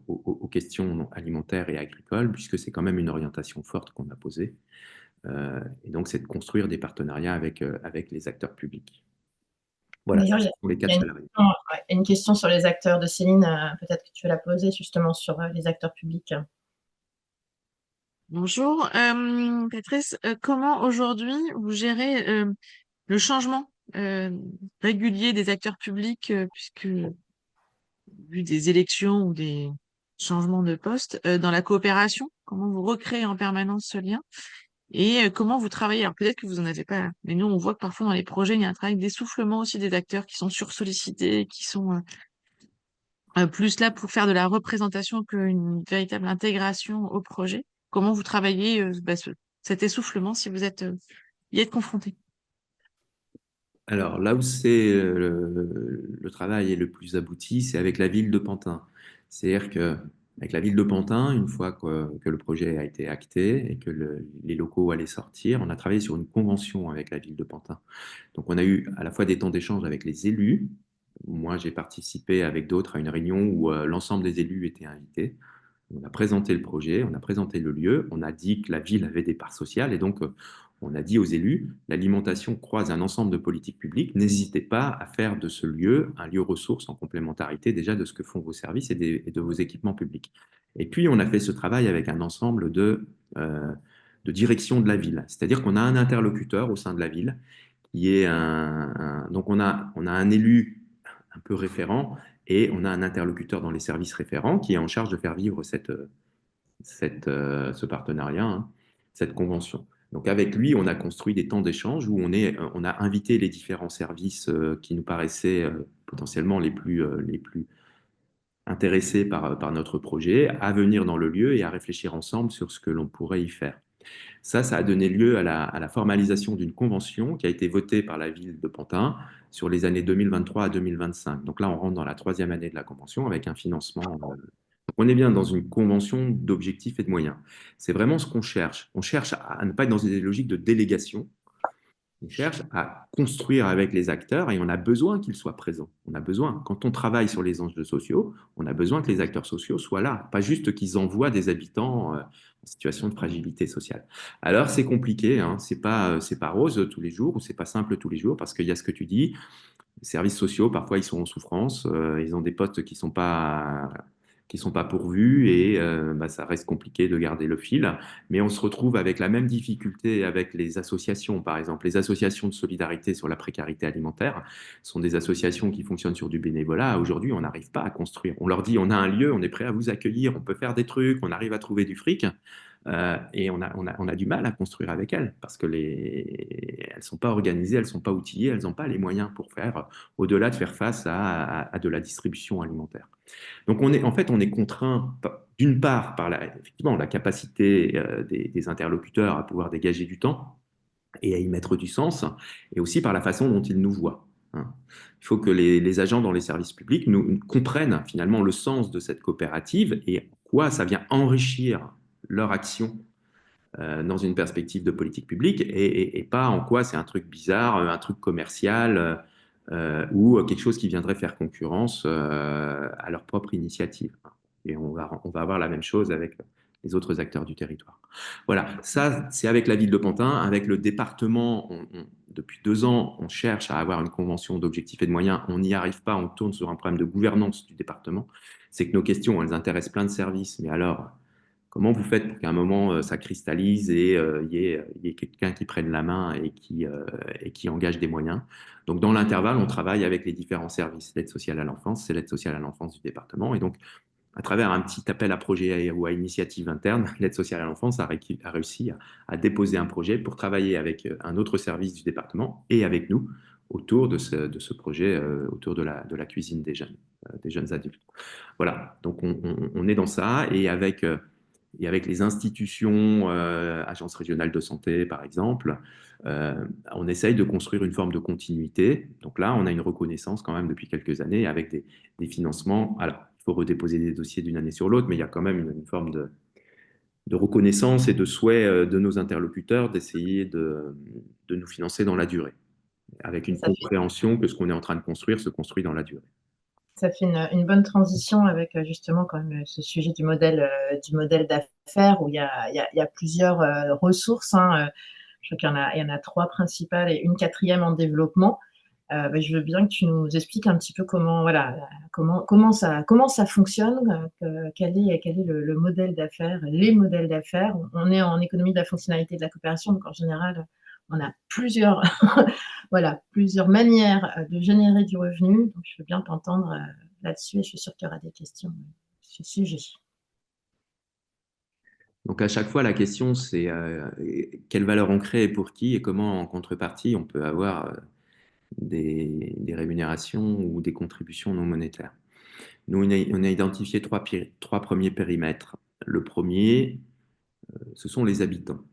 [SPEAKER 2] aux questions alimentaires et agricoles, puisque c'est quand même une orientation forte qu'on a posée. Et donc, c'est de construire des partenariats avec les acteurs publics. Voilà,
[SPEAKER 1] D'ailleurs,
[SPEAKER 2] ça,
[SPEAKER 1] il
[SPEAKER 2] ce
[SPEAKER 1] y
[SPEAKER 2] sont les
[SPEAKER 1] il y
[SPEAKER 2] 4
[SPEAKER 1] a
[SPEAKER 2] salariés.
[SPEAKER 1] une question sur les acteurs de Céline, peut-être que tu veux la poser justement sur les acteurs publics.
[SPEAKER 4] Bonjour, Patrice. Comment aujourd'hui vous gérez le changement régulier des acteurs publics, puisque vu des élections ou des changements de poste, dans la coopération, comment vous recréez en permanence ce lien et comment vous travaillez? Alors peut-être que vous en avez pas, mais nous on voit que parfois dans les projets il y a un travail d'essoufflement aussi des acteurs qui sont sursollicités, qui sont plus là pour faire de la représentation qu'une véritable intégration au projet. Comment vous travaillez cet essoufflement si vous y êtes confronté?
[SPEAKER 2] Alors, là où le travail est le plus abouti, c'est avec la ville de Pantin. C'est-à-dire qu'avec la ville de Pantin, une fois que le projet a été acté et que les locaux allaient sortir, on a travaillé sur une convention avec la ville de Pantin. Donc, on a eu à la fois des temps d'échange avec les élus. Moi, j'ai participé avec d'autres à une réunion où l'ensemble des élus étaient invités. On a présenté le projet, on a présenté le lieu, on a dit que la ville avait des parts sociales et donc On a dit aux élus, l'alimentation croise un ensemble de politiques publiques, n'hésitez pas à faire de ce lieu un lieu ressource en complémentarité déjà de ce que font vos services et de vos équipements publics. Et puis, on a fait ce travail avec un ensemble de directions de la ville. C'est-à-dire qu'on a un interlocuteur au sein de la ville qui est donc on a un élu un peu référent et on a un interlocuteur dans les services référents qui est en charge de faire vivre ce partenariat, hein, cette convention. Donc avec lui, on a construit des temps d'échange où on a invité les différents services qui nous paraissaient potentiellement les plus intéressés par notre projet à venir dans le lieu et à réfléchir ensemble sur ce que l'on pourrait y faire. Ça a donné lieu à la formalisation d'une convention qui a été votée par la ville de Pantin sur les années 2023 à 2025. Donc là, on rentre dans la 3e année de la convention avec un financement. On est bien dans une convention d'objectifs et de moyens. C'est vraiment ce qu'on cherche. On cherche à ne pas être dans des logiques de délégation. On cherche à construire avec les acteurs et on a besoin qu'ils soient présents. On a besoin, quand on travaille sur les enjeux sociaux, on a besoin que les acteurs sociaux soient là, pas juste qu'ils envoient des habitants en situation de fragilité sociale. Alors c'est compliqué, hein, c'est pas rose tous les jours ou c'est pas simple tous les jours parce qu'il y a ce que tu dis, les services sociaux parfois ils sont en souffrance, ils ont des postes qui sont pas pourvus et ça reste compliqué de garder le fil. Mais on se retrouve avec la même difficulté avec les associations, par exemple. Les associations de solidarité sur la précarité alimentaire sont des associations qui fonctionnent sur du bénévolat. Aujourd'hui, on n'arrive pas à construire. On leur dit, on a un lieu, on est prêt à vous accueillir, on peut faire des trucs, on arrive à trouver du fric. Et on a du mal à construire avec elles parce que elles ne sont pas organisées, elles ne sont pas outillées, elles n'ont pas les moyens pour faire, au-delà de faire face à de la distribution alimentaire. Donc on est contraint d'une part par effectivement la capacité des interlocuteurs à pouvoir dégager du temps et à y mettre du sens, et aussi par la façon dont ils nous voient, hein. Il faut que les agents dans les services publics nous comprennent finalement le sens de cette coopérative et en quoi ça vient enrichir leur action dans une perspective de politique publique et pas en quoi c'est un truc bizarre, un truc commercial ou quelque chose qui viendrait faire concurrence à leur propre initiative. Et on va avoir la même chose avec les autres acteurs du territoire. Voilà, ça c'est avec la ville de Pantin, avec le département, depuis 2 ans, on cherche à avoir une convention d'objectifs et de moyens, on n'y arrive pas, on tourne sur un problème de gouvernance du département, c'est que nos questions, elles intéressent plein de services, mais alors comment vous faites pour qu'à un moment ça cristallise et il y ait quelqu'un qui prenne la main et qui engage des moyens? Donc, dans l'intervalle, on travaille avec les différents services. L'aide sociale à l'enfance, c'est l'aide sociale à l'enfance du département. Et donc, à travers un petit appel à projet ou à initiative interne, l'aide sociale à l'enfance a réussi à déposer un projet pour travailler avec un autre service du département et avec nous autour de ce projet, autour de la cuisine des jeunes adultes. Voilà, donc on est dans ça et avec les institutions, agences régionales de santé par exemple, on essaye de construire une forme de continuité. Donc là, on a une reconnaissance quand même depuis quelques années avec des financements. Alors, il faut redéposer des dossiers d'une année sur l'autre, mais il y a quand même une forme de reconnaissance et de souhait de nos interlocuteurs d'essayer de nous financer dans la durée, avec une compréhension que ce qu'on est en train de construire se construit dans la durée.
[SPEAKER 1] Ça fait une bonne transition avec justement quand même ce sujet du modèle d'affaires où il y a plusieurs ressources, hein. Je crois qu'il y en a 3 principales et une 4e en développement. Je veux bien que tu nous expliques un petit peu comment ça fonctionne, quel est le modèle d'affaires, les modèles d'affaires. On est en économie de la fonctionnalité de la coopération, donc en général, on a plusieurs manières de générer du revenu. Donc, je veux bien t'entendre là-dessus et je suis sûre qu'il y aura des questions sur ce sujet.
[SPEAKER 2] Donc à chaque fois, la question, c'est quelle valeur on crée et pour qui et comment en contrepartie on peut avoir des rémunérations ou des contributions non monétaires. Nous, on a identifié 3 premiers périmètres. Le premier, ce sont les habitants.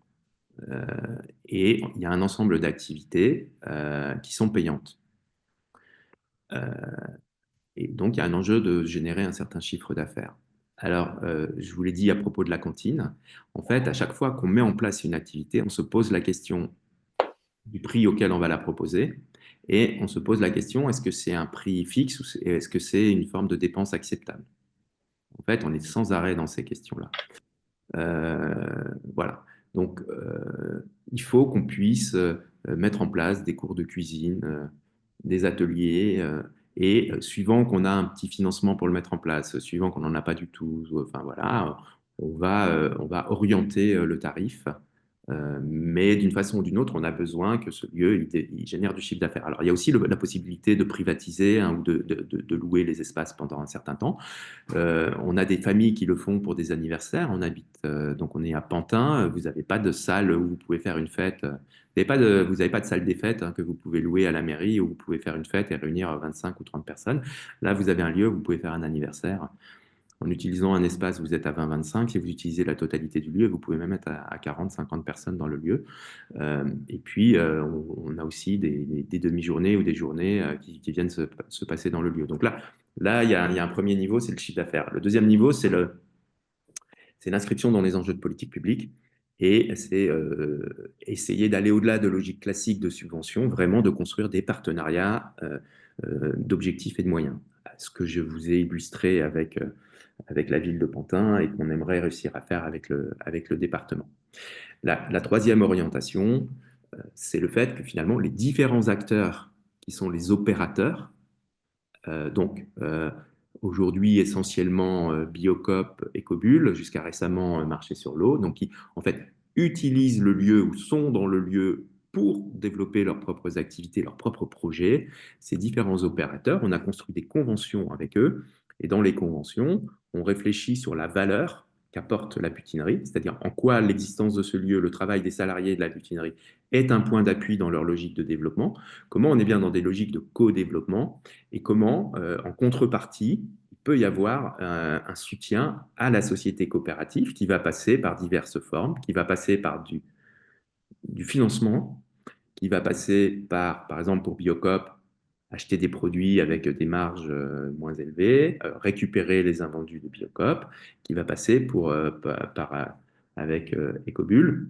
[SPEAKER 2] Et il y a un ensemble d'activités qui sont payantes. Et donc, il y a un enjeu de générer un certain chiffre d'affaires. Alors, je vous l'ai dit à propos de la cantine. En fait, à chaque fois qu'on met en place une activité, on se pose la question du prix auquel on va la proposer. Et on se pose la question, est-ce que c'est un prix fixe ou est-ce que c'est une forme de dépense acceptable? En fait, on est sans arrêt dans ces questions-là. Voilà. Donc, il faut qu'on puisse mettre en place des cours de cuisine, des ateliers, et suivant qu'on a un petit financement pour le mettre en place, suivant qu'on n'en a pas du tout, enfin voilà, on va orienter le tarif. Mais d'une façon ou d'une autre, on a besoin que ce lieu il génère du chiffre d'affaires. Alors, il y a aussi la possibilité de privatiser, hein, ou de louer les espaces pendant un certain temps. On a des familles qui le font pour des anniversaires. Donc on est à Pantin. Vous n'avez pas de salle où vous pouvez faire une fête. Vous n'avez pas de salle des fêtes, hein, que vous pouvez louer à la mairie où vous pouvez faire une fête et réunir 25 ou 30 personnes. Là, vous avez un lieu où vous pouvez faire un anniversaire. En utilisant un espace, vous êtes à 20-25. Si vous utilisez la totalité du lieu, vous pouvez même être à 40-50 personnes dans le lieu. Et puis, on a aussi des demi-journées ou des journées qui viennent se passer dans le lieu. Donc là, il y a un premier niveau, c'est le chiffre d'affaires. Le deuxième niveau, c'est l'inscription dans les enjeux de politique publique. Et c'est essayer d'aller au-delà de logique classique de subvention, vraiment de construire des partenariats d'objectifs et de moyens. Ce que je vous ai illustré avec la ville de Pantin et qu'on aimerait réussir à faire avec le département. La troisième orientation, c'est le fait que finalement, les différents acteurs qui sont les opérateurs, donc aujourd'hui essentiellement Biocop et Cobul, jusqu'à récemment Marché sur l'eau, donc qui en fait utilisent le lieu ou sont dans le lieu pour développer leurs propres activités, leurs propres projets. Ces différents opérateurs, on a construit des conventions avec eux, et dans les conventions, on réfléchit sur la valeur qu'apporte la butinerie, c'est-à-dire en quoi l'existence de ce lieu, le travail des salariés de la butinerie est un point d'appui dans leur logique de développement, comment on est bien dans des logiques de co-développement, et comment, en contrepartie, il peut y avoir un soutien à la société coopérative qui va passer par diverses formes, qui va passer par du financement, qui va passer par exemple pour Biocop, acheter des produits avec des marges moins élevées, récupérer les invendus de Biocop, qui va passer avec Ecobul,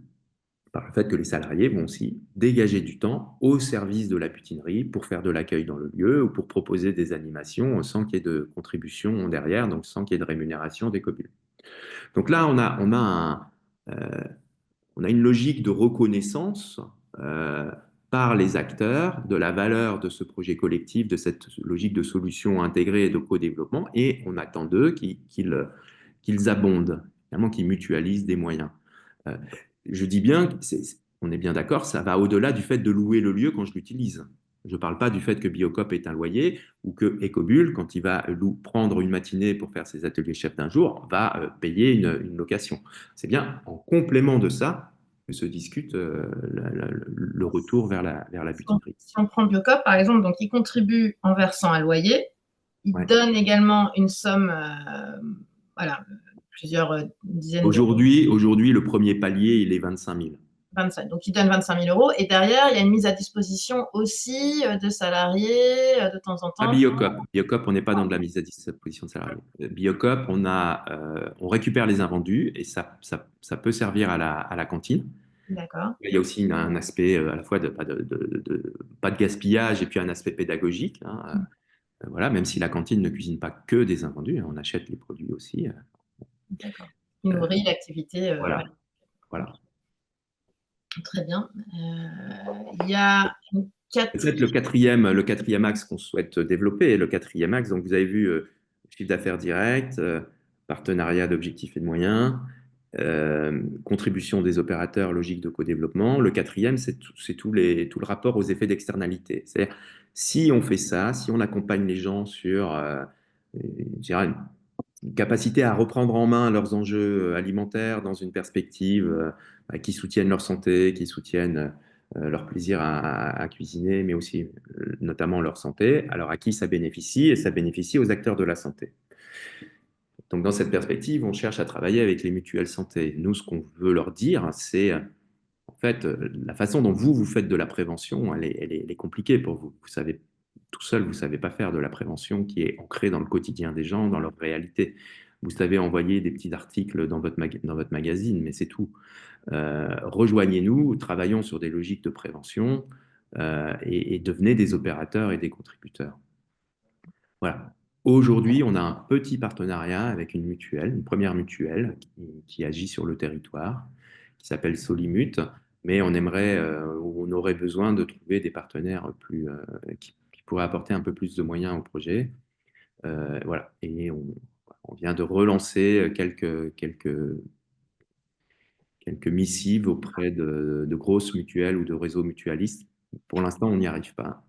[SPEAKER 2] par le fait que les salariés vont aussi dégager du temps au service de la butinerie pour faire de l'accueil dans le lieu ou pour proposer des animations sans qu'il y ait de contribution derrière, donc sans qu'il y ait de rémunération des communes. Donc là, on a une logique de reconnaissance par les acteurs de la valeur de ce projet collectif, de cette logique de solution intégrée et de co-développement, et on attend d'eux qu'ils abondent, finalement qu'ils mutualisent des moyens. Je dis bien, on est bien d'accord, ça va au-delà du fait de louer le lieu quand je l'utilise. Je ne parle pas du fait que Biocop est un loyer ou que Ecobul, quand il va prendre une matinée pour faire ses ateliers chefs d'un jour, va payer une location. C'est bien en complément de ça que se discute le retour vers la butinerie.
[SPEAKER 1] Si on prend Biocop, par exemple, donc il contribue en versant un loyer, il donne également une somme, voilà, plusieurs dizaines d'euros.
[SPEAKER 2] Aujourd'hui, le premier palier, il est 25 000.
[SPEAKER 1] 25. Donc, il donne 25 000 euros. Et derrière, il y a une mise à disposition aussi de salariés de temps en temps.
[SPEAKER 2] Pas Biocop. Biocop, on n'est pas dans de la mise à disposition de salariés. Biocop, on récupère les invendus et ça peut servir à la cantine.
[SPEAKER 1] D'accord.
[SPEAKER 2] Il y a aussi un aspect à la fois pas de gaspillage et puis un aspect pédagogique, hein. Voilà, même si la cantine ne cuisine pas que des invendus, hein, on achète les produits aussi.
[SPEAKER 1] D'accord. Il nourrit l'activité.
[SPEAKER 2] Voilà.
[SPEAKER 1] Très bien. Il y a
[SPEAKER 2] peut-être le quatrième axe qu'on souhaite développer. Le quatrième axe, donc vous avez vu chiffre d'affaires direct, partenariat d'objectifs et de moyens, contribution des opérateurs, logique de co-développement. Le quatrième, c'est tout le rapport aux effets d'externalité. C'est-à-dire, si on fait ça, si on accompagne les gens sur une capacité à reprendre en main leurs enjeux alimentaires dans une perspective qui soutiennent leur santé, qui soutiennent leur plaisir à cuisiner, mais aussi notamment leur santé, alors à qui ça bénéficie? Et ça bénéficie aux acteurs de la santé. Donc dans cette perspective, on cherche à travailler avec les mutuelles santé. Nous, ce qu'on veut leur dire, c'est en fait la façon dont vous faites de la prévention, elle est compliquée pour vous. Vous savez, tout seul, vous ne savez pas faire de la prévention qui est ancrée dans le quotidien des gens, dans leur réalité. Vous savez envoyer des petits articles dans votre magazine, mais c'est tout. Rejoignez-nous, travaillons sur des logiques de prévention et devenez des opérateurs et des contributeurs. Voilà. Aujourd'hui, on a un petit partenariat avec une mutuelle, une première mutuelle qui agit sur le territoire, qui qui s'appelle Solimut, mais on aurait besoin de trouver des partenaires qui pourraient apporter un peu plus de moyens au projet. Voilà. Et on vient de relancer quelques missives auprès de grosses mutuelles ou de réseaux mutualistes. Pour l'instant, on n'y arrive pas.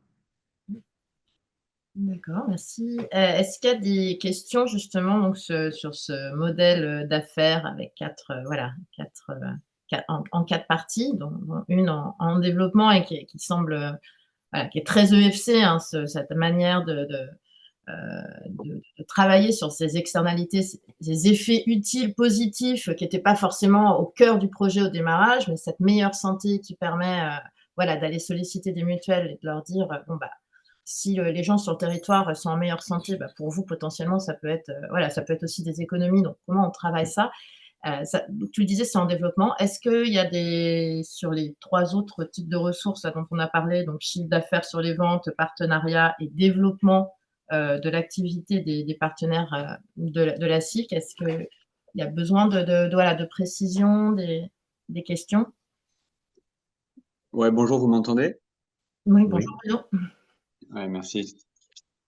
[SPEAKER 1] D'accord, merci. Est-ce qu'il y a des questions justement donc, sur ce modèle d'affaires avec en 4 parties, dont une en développement et qui semble, voilà, qui est très EFC, hein, cette manière de travailler sur ces externalités, ces effets utiles, positifs, qui n'étaient pas forcément au cœur du projet au démarrage, mais cette meilleure santé qui permet voilà, d'aller solliciter des mutuelles et de leur dire, bon, bah, si les gens sur le territoire sont en meilleure santé, bah, pour vous, potentiellement, ça peut être, voilà, ça peut être aussi des économies. Donc, comment on travaille ça? Donc, tu le disais, c'est en développement. Est-ce qu'il y a sur les 3 autres types de ressources dont on a parlé, donc chiffre d'affaires sur les ventes, partenariat et développement de l'activité des partenaires de la SIC, est-ce qu'il y a besoin voilà, de précision, des questions?
[SPEAKER 5] Ouais, bonjour, vous m'entendez?
[SPEAKER 1] Oui,
[SPEAKER 2] Oui.
[SPEAKER 1] bonjour Bruno.
[SPEAKER 5] Ouais, merci.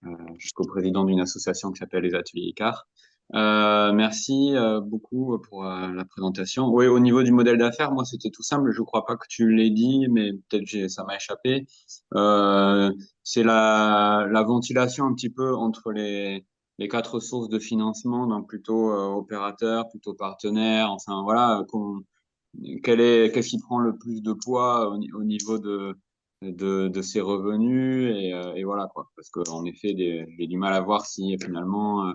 [SPEAKER 5] Je suis co-président d'une association qui s'appelle les Ateliers Icar. Merci beaucoup pour la présentation. Oui, au niveau du modèle d'affaires, moi, c'était tout simple. Je ne crois pas que tu l'aies dit, mais peut-être ça m'a échappé. C'est la ventilation un petit peu entre les 4 sources de financement, donc plutôt opérateur, plutôt partenaire. Enfin, voilà, qu'est-ce qui prend le plus de poids au niveau de ses revenus et voilà quoi, parce qu'en effet j'ai du mal à voir si finalement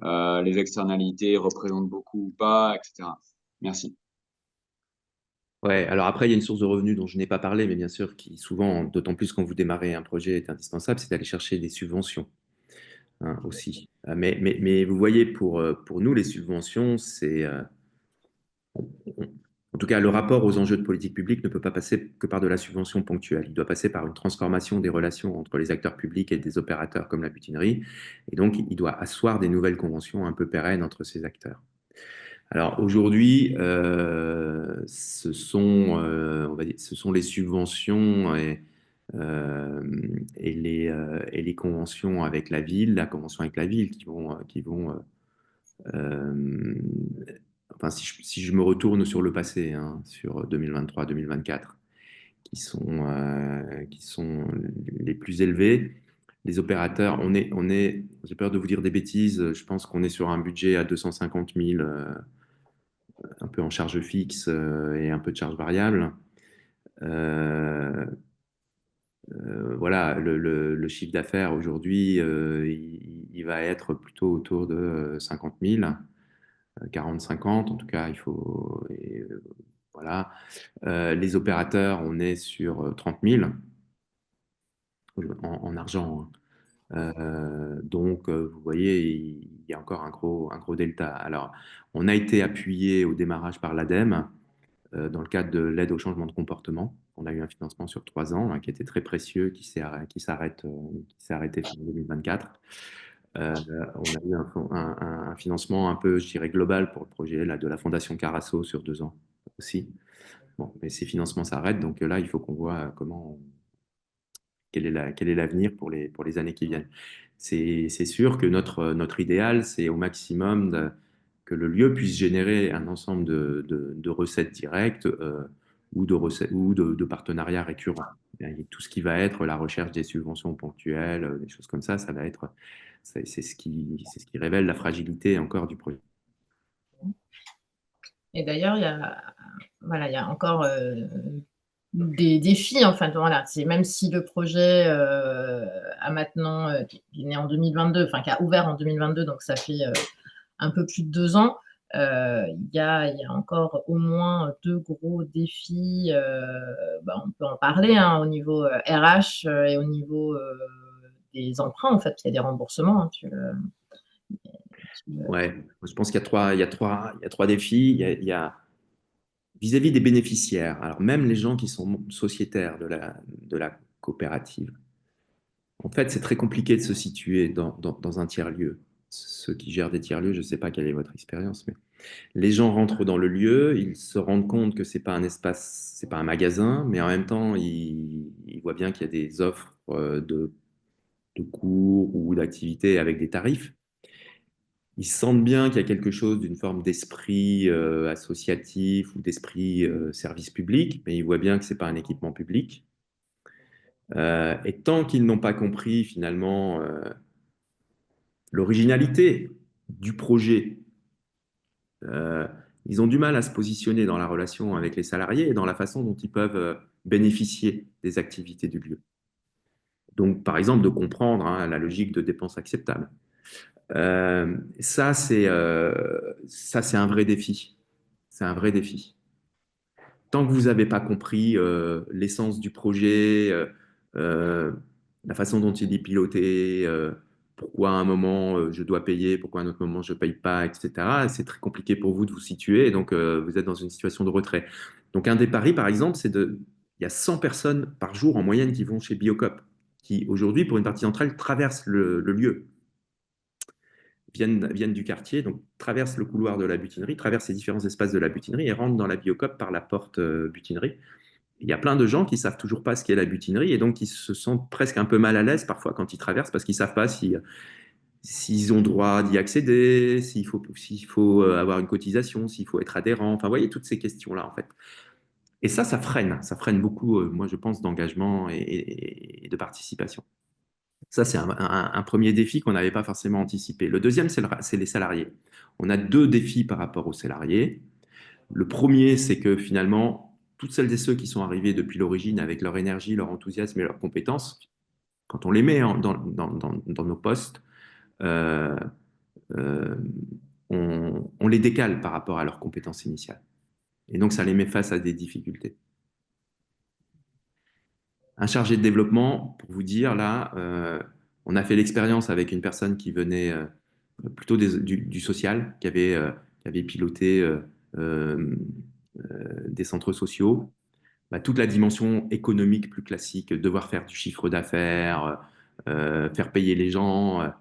[SPEAKER 5] les externalités représentent beaucoup ou pas, etc. Merci.
[SPEAKER 2] Ouais, alors après, il y a une source de revenus dont je n'ai pas parlé, mais bien sûr, qui souvent, d'autant plus quand vous démarrez un projet, est indispensable, c'est d'aller chercher des subventions, hein, aussi. Mais vous voyez, pour nous, les subventions, en tout cas, le rapport aux enjeux de politique publique ne peut pas passer que par de la subvention ponctuelle. Il doit passer par une transformation des relations entre les acteurs publics et des opérateurs comme la butinerie. Et donc, il doit asseoir des nouvelles conventions un peu pérennes entre ces acteurs. Alors aujourd'hui, on va dire, ce sont les subventions euh, et les conventions avec la ville, la convention avec la ville qui vont euh, enfin, si je me retourne sur le passé, hein, sur 2023-2024, qui sont les plus élevés. Les opérateurs, j'ai peur de vous dire des bêtises, je pense qu'on est sur un budget à 250 000, un peu en charge fixe et un peu de charge variable. Euh, voilà, le chiffre d'affaires aujourd'hui, il va être plutôt autour de 50 000, 40-50, en tout cas, il faut. Voilà. Les opérateurs, on est sur 30 000 en argent, hein. Donc, vous voyez, il y a encore un gros delta. Alors, on a été appuyé au démarrage par l'ADEME dans le cadre de l'aide au changement de comportement. On a eu un financement sur 3 ans, hein, qui était très précieux, qui s'est arrêté fin 2024. On a eu un financement un peu, je dirais, global pour le projet là, de la Fondation Carasso sur 2 ans aussi. Bon, mais ces financements s'arrêtent, donc là, il faut qu'on voit quel est l'avenir pour les années qui viennent. C'est sûr que notre idéal, c'est au maximum que le lieu puisse générer un ensemble de recettes directes ou de partenariats récurrents. Et tout ce qui va être la recherche des subventions ponctuelles, des choses comme ça va être, c'est ce qui révèle la fragilité encore du projet.
[SPEAKER 1] Et d'ailleurs, voilà, il y a encore des défis. Enfin, voilà, c'est même si le projet a maintenant, qui est né en 2022, enfin qui a ouvert en 2022, donc ça fait un peu plus de 2 ans, il y a encore au moins 2 gros défis. Bah, on peut en parler, hein, au niveau RH et au niveau des emprunts, en fait, il y a des remboursements, hein,
[SPEAKER 2] Ouais, je pense qu'il y a trois défis. Il y a vis-à-vis des bénéficiaires, alors même les gens qui sont sociétaires de la coopérative, en fait, c'est très compliqué de se situer dans un tiers-lieu. Ceux qui gèrent des tiers-lieux, je ne sais pas quelle est votre expérience, mais Les gens rentrent dans le lieu, ils se rendent compte que c'est pas un espace, c'est pas un magasin, mais en même temps, ils voient bien qu'il y a des offres de cours ou d'activités avec des tarifs. Ils sentent bien qu'il y a quelque chose d'une forme d'esprit associatif ou d'esprit service public, mais ils voient bien que c'est pas un équipement public. Et tant qu'ils n'ont pas compris finalement l'originalité du projet, euh, ils ont du mal à se positionner dans la relation avec les salariés et dans la façon dont ils peuvent bénéficier des activités du lieu. Donc, par exemple, de comprendre la logique de dépenses acceptables. Ça, c'est un vrai défi. C'est un vrai défi. Tant que vous n'avez pas compris l'essence du projet, euh, la façon dont il est piloté, pourquoi à un moment je dois payer, pourquoi à un autre moment je ne paye pas, etc., c'est très compliqué pour vous de vous situer et donc vous êtes dans une situation de retrait. Donc un des paris, par exemple, il y a 100 personnes par jour en moyenne qui vont chez Biocop, qui aujourd'hui, pour une partie d'entre elles, traversent le lieu, viennent du quartier, donc traversent le couloir de la butinerie, traversent les différents espaces de la butinerie et rentrent dans la Biocop par la porte butinerie. Il y a plein de gens qui ne savent toujours pas ce qu'est la butinerie et donc qui se sentent presque un peu mal à l'aise parfois quand ils traversent parce qu'ils ne savent pas s'ils ont droit d'y accéder, s'il faut avoir une cotisation, s'il faut être adhérent. Enfin, vous voyez, toutes ces questions-là, en fait. Et ça freine beaucoup, moi, je pense, d'engagement et de participation. Ça, c'est un premier défi qu'on n'avait pas forcément anticipé. Le deuxième, c'est les salariés. On a deux défis par rapport aux salariés. Le premier, c'est que finalement, toutes celles et ceux qui sont arrivés depuis l'origine avec leur énergie, leur enthousiasme et leurs compétences, quand on les met dans nos postes, euh, euh, on les décale par rapport à leurs compétences initiales. Et donc, ça les met face à des difficultés. Un chargé de développement, pour vous dire, là, on a fait l'expérience avec une personne qui venait plutôt du social, qui avait piloté des centres sociaux. Bah, toute la dimension économique plus classique, devoir faire du chiffre d'affaires, faire payer les gens,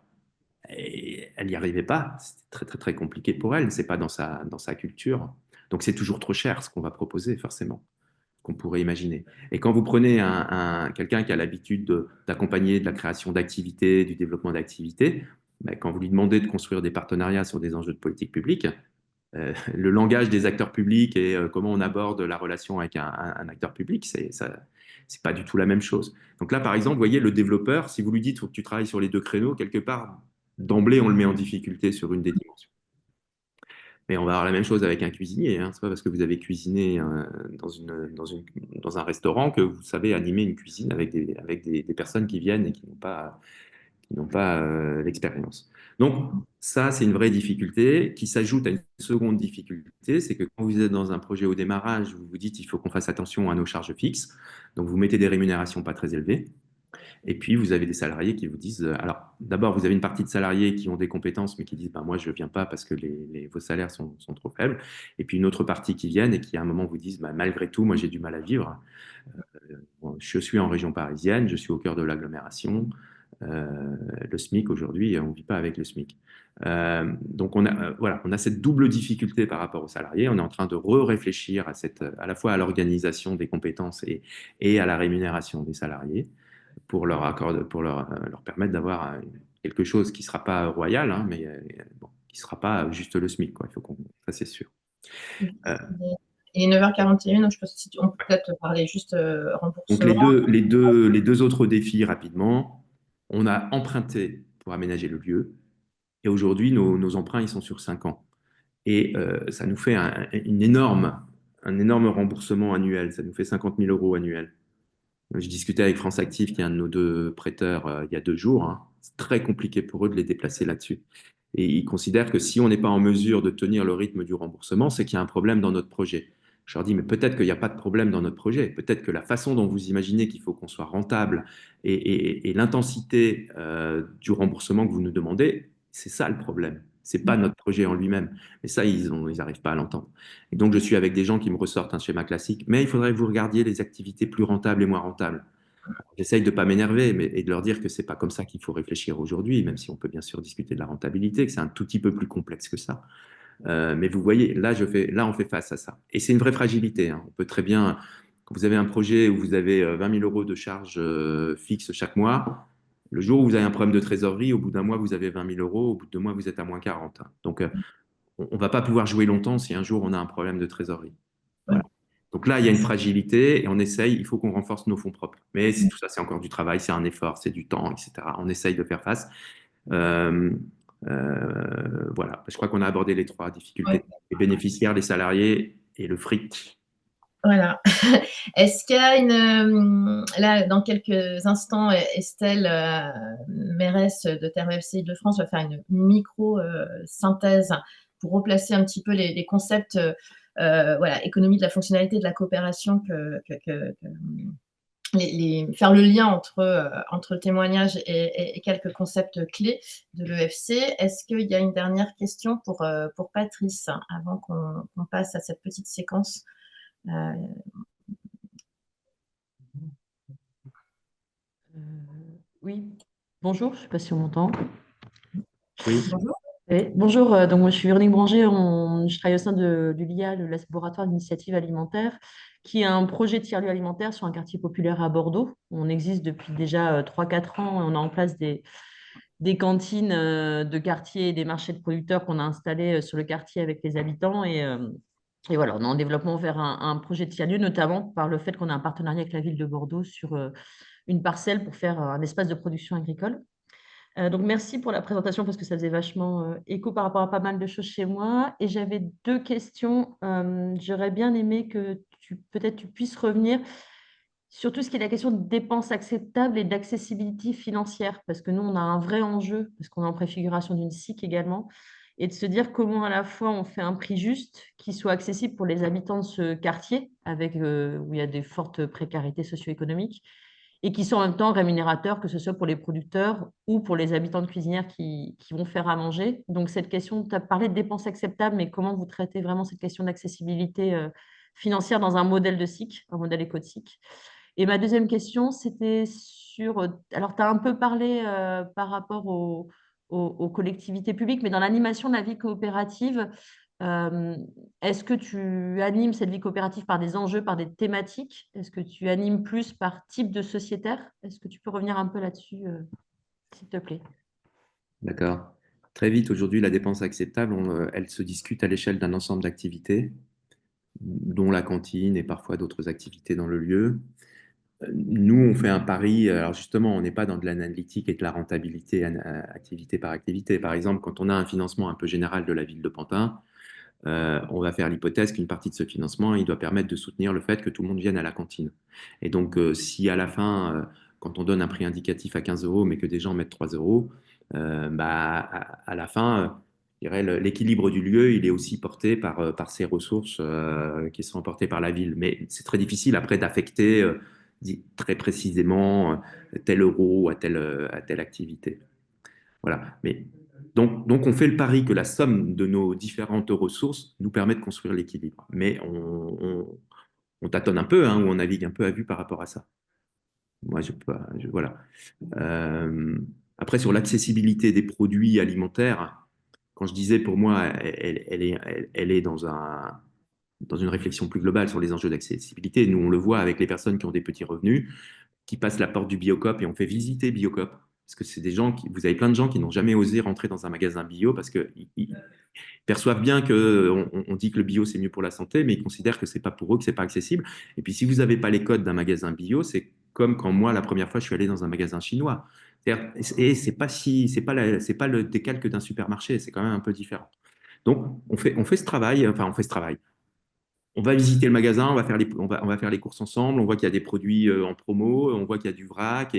[SPEAKER 2] et elle n'y arrivait pas. C'était très, très, très compliqué pour elle. C'est pas dans sa culture. Donc, c'est toujours trop cher ce qu'on va proposer, forcément, qu'on pourrait imaginer. Et quand vous prenez quelqu'un qui a l'habitude d'accompagner de la création d'activités, du développement d'activités, bah, quand vous lui demandez de construire des partenariats sur des enjeux de politique publique, le langage des acteurs publics et comment on aborde la relation avec un acteur public, c'est pas du tout la même chose. Donc là, par exemple, vous voyez, le développeur, si vous lui dites faut que tu travailles sur les deux créneaux, quelque part, d'emblée, on le met en difficulté sur une des dimensions. Mais on va avoir la même chose avec un cuisinier. Hein. C'est pas parce que vous avez cuisiné dans un restaurant que vous savez animer une cuisine avec des personnes qui viennent et qui n'ont pas l'expérience. Donc, ça, c'est une vraie difficulté qui s'ajoute à une seconde difficulté, c'est que quand vous êtes dans un projet au démarrage, vous vous dites il faut qu'on fasse attention à nos charges fixes, donc vous mettez des rémunérations pas très élevées, et puis vous avez des salariés qui vous disent, alors d'abord vous avez une partie de salariés qui ont des compétences mais qui disent, ben, moi je ne viens pas parce que vos salaires sont trop faibles, et puis une autre partie qui viennent et qui à un moment vous disent, ben, malgré tout, moi j'ai du mal à vivre, je suis en région parisienne, je suis au cœur de l'agglomération, le SMIC aujourd'hui, on ne vit pas avec le SMIC. Donc voilà, on a cette double difficulté par rapport aux salariés. On est en train de réfléchir à la fois à l'organisation des compétences et à la rémunération des salariés pour leur permettre d'avoir quelque chose qui ne sera pas royal, hein, mais bon, qui ne sera pas juste le SMIC, quoi. Ça c'est sûr.
[SPEAKER 1] Il est 9h41, donc je pense que on peut peut-être parler juste remboursement.
[SPEAKER 2] Donc les deux autres défis rapidement, on a emprunté pour aménager le lieu et aujourd'hui nos emprunts ils sont sur 5 ans et ça nous fait un énorme remboursement annuel, ça nous fait 50 000 euros annuels. Je discutais avec France Active, qui est un de nos deux prêteurs, il y a 2 jours. Hein. C'est très compliqué pour eux de les déplacer là-dessus. Et ils considèrent que si on n'est pas en mesure de tenir le rythme du remboursement, c'est qu'il y a un problème dans notre projet. Je leur dis, mais peut-être qu'il n'y a pas de problème dans notre projet. Peut-être que la façon dont vous imaginez qu'il faut qu'on soit rentable et l'intensité du remboursement que vous nous demandez, c'est ça le problème. Ce n'est pas notre projet en lui-même. Mais ça, ils n'arrivent pas à l'entendre. Et donc, je suis avec des gens qui me ressortent un schéma classique, mais il faudrait que vous regardiez les activités plus rentables et moins rentables. J'essaye de ne pas m'énerver et de leur dire que ce n'est pas comme ça qu'il faut réfléchir aujourd'hui, même si on peut bien sûr discuter de la rentabilité, que c'est un tout petit peu plus complexe que ça. Mais vous voyez, là, on fait face à ça. Et c'est une vraie fragilité, hein. On peut très bien, quand vous avez un projet où vous avez 20 000 euros de charges fixes chaque mois, le jour où vous avez un problème de trésorerie, au bout d'un mois, vous avez 20 000 euros, au bout de 2 mois, vous êtes à moins 40, hein. Donc, on ne va pas pouvoir jouer longtemps si un jour on a un problème de trésorerie.
[SPEAKER 1] Ouais.
[SPEAKER 2] Voilà. Donc là, il y a une fragilité et on essaye, il faut qu'on renforce nos fonds propres. Mais tout ça, c'est encore du travail, c'est un effort, c'est du temps, etc. On essaye de faire face. Euh, voilà, je crois qu'on a abordé les trois difficultés,
[SPEAKER 1] Ouais.
[SPEAKER 2] les bénéficiaires, les salariés et le fric.
[SPEAKER 1] Voilà. Est-ce qu'il y a là, dans quelques instants, Estelle Mérès de Terre FC de France va faire une micro-synthèse pour replacer un petit peu les concepts, voilà, économie de la fonctionnalité de la coopération, faire le lien entre le témoignage et quelques concepts clés de l'EFC. Est-ce qu'il y a une dernière question pour Patrice avant qu'on passe à cette petite séquence?
[SPEAKER 6] Oui, bonjour, je ne sais pas si on m'entend.
[SPEAKER 2] Oui.
[SPEAKER 1] Bonjour.
[SPEAKER 6] Oui, bonjour, donc moi je suis Véronique Branger, je travaille au sein du LIA, le laboratoire d'initiative alimentaire, qui est un projet tiers-lieu alimentaire sur un quartier populaire à Bordeaux. On existe depuis déjà 3-4 ans et on a en place des cantines de quartier et des marchés de producteurs qu'on a installés sur le quartier avec les habitants. Et voilà, on est en développement vers un projet de tiers-lieu, notamment par le fait qu'on a un partenariat avec la ville de Bordeaux sur une parcelle pour faire un espace de production agricole. Donc, merci pour la présentation parce que ça faisait vachement écho par rapport à pas mal de choses chez moi. Et j'avais 2 questions. J'aurais bien aimé que peut-être tu puisses revenir sur tout ce qui est la question de dépenses acceptables et d'accessibilité financière, parce que nous, on a un vrai enjeu, parce qu'on est en préfiguration d'une SIC également, et de se dire comment à la fois on fait un prix juste qui soit accessible pour les habitants de ce quartier, où il y a des fortes précarités socio-économiques, et qui sont en même temps rémunérateurs, que ce soit pour les producteurs ou pour les habitants de cuisinières qui vont faire à manger. Donc cette question, tu as parlé de dépenses acceptables, mais comment vous traitez vraiment cette question d'accessibilité financière dans un modèle de SIC, un modèle éco de SIC? Et ma deuxième question, c'était sur, alors tu as un peu parlé par rapport aux collectivités publiques, mais dans l'animation de la vie coopérative, euh, est-ce que tu animes cette vie coopérative par des enjeux, par des thématiques? Est-ce que tu animes plus par type de sociétaire? Est-ce que tu peux revenir un peu là-dessus, s'il te plaît?
[SPEAKER 2] D'accord. Très vite, aujourd'hui, la dépense acceptable, elle se discute à l'échelle d'un ensemble d'activités, dont la cantine et parfois d'autres activités dans le lieu. Nous, on fait un pari. Alors justement, on n'est pas dans de l'analytique et de la rentabilité activité par activité. Par exemple, quand on a un financement un peu général de la ville de Pantin, on va faire l'hypothèse qu'une partie de ce financement, il doit permettre de soutenir le fait que tout le monde vienne à la cantine. Et donc, si à la fin, quand on donne un prix indicatif à 15 euros, mais que des gens mettent 3 euros, bah, à la fin, je dirais, l'équilibre du lieu, il est aussi porté par ces ressources qui sont portées par la ville. Mais c'est très difficile après d'affecter très précisément tel euro à telle activité. Voilà. Mais donc, on fait le pari que la somme de nos différentes ressources nous permet de construire l'équilibre. Mais on tâtonne un peu, hein, ou on navigue un peu à vue par rapport à ça. Moi, voilà. Euh, Après, sur l'accessibilité des produits alimentaires, quand je disais pour moi, elle est dans une réflexion plus globale sur les enjeux d'accessibilité. Nous, on le voit avec les personnes qui ont des petits revenus, qui passent la porte du Biocop et on fait visiter Biocop. Parce que c'est des gens vous avez plein de gens qui n'ont jamais osé rentrer dans un magasin bio parce qu'ils perçoivent bien qu'on dit que le bio c'est mieux pour la santé, mais ils considèrent que c'est pas pour eux, que c'est pas accessible. Et puis si vous n'avez pas les codes d'un magasin bio, c'est comme quand moi la première fois je suis allé dans un magasin chinois. Et c'est pas le décalque d'un supermarché, c'est quand même un peu différent. Donc on fait ce travail, enfin on fait ce travail. On va visiter le magasin, on va faire les courses ensemble, on voit qu'il y a des produits en promo, on voit qu'il y a du vrac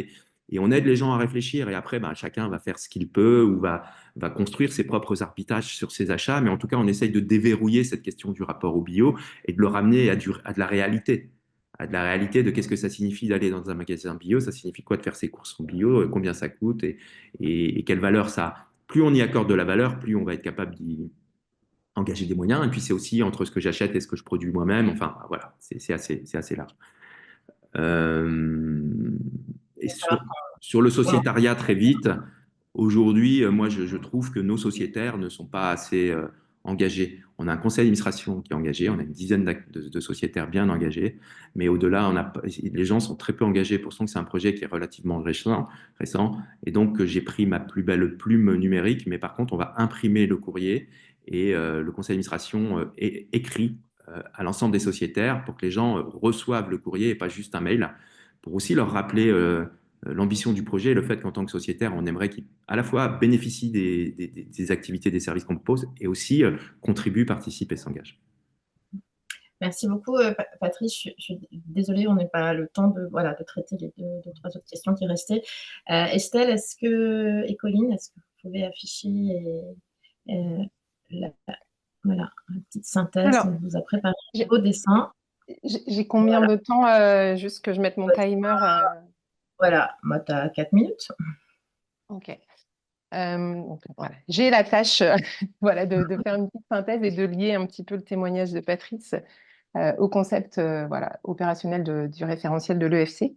[SPEAKER 2] et on aide les gens à réfléchir. Et après, bah, chacun va faire ce qu'il peut ou va construire ses propres arbitrages sur ses achats. Mais en tout cas, on essaye de déverrouiller cette question du rapport au bio et de le ramener à de la réalité. À de la réalité de qu'est-ce que ça signifie d'aller dans un magasin bio, ça signifie quoi de faire ses courses en bio, combien ça coûte et quelle valeur ça a. Plus on y accorde de la valeur, plus on va être capable d'y engager des moyens. Et puis, c'est aussi entre ce que j'achète et ce que je produis moi-même. Enfin, voilà, c'est assez large. Euh, et sur le sociétariat, très vite, aujourd'hui, moi, je trouve que nos sociétaires ne sont pas assez engagés. On a un conseil d'administration qui est engagé, on a une dizaine de sociétaires bien engagés, mais au-delà, les gens sont très peu engagés pour ce que c'est un projet qui est relativement récent, et donc j'ai pris ma plus belle plume numérique, mais par contre, on va imprimer le courrier et le conseil d'administration écrit à l'ensemble des sociétaires pour que les gens reçoivent le courrier et pas juste un mail, pour aussi leur rappeler l'ambition du projet et le fait qu'en tant que sociétaire, on aimerait qu'ils à la fois bénéficient des activités, des services qu'on propose et aussi contribuent, participent et s'engagent.
[SPEAKER 1] Merci beaucoup, Patrice. Je suis désolée, on n'a pas le temps de traiter les deux, trois autres questions qui restaient. Estelle, et Colline, est-ce que vous pouvez afficher voilà, une petite synthèse?
[SPEAKER 7] Alors,
[SPEAKER 1] On vous a préparé
[SPEAKER 7] j'ai-
[SPEAKER 1] au dessin.
[SPEAKER 7] j'ai combien de temps? Juste que je mette mon timer.
[SPEAKER 1] Voilà, moi, tu as 4 minutes.
[SPEAKER 7] Ok. Donc, voilà. J'ai la tâche voilà, de faire une petite synthèse et de lier un petit peu le témoignage de Patrice au concept voilà, opérationnel du référentiel de l'EFC.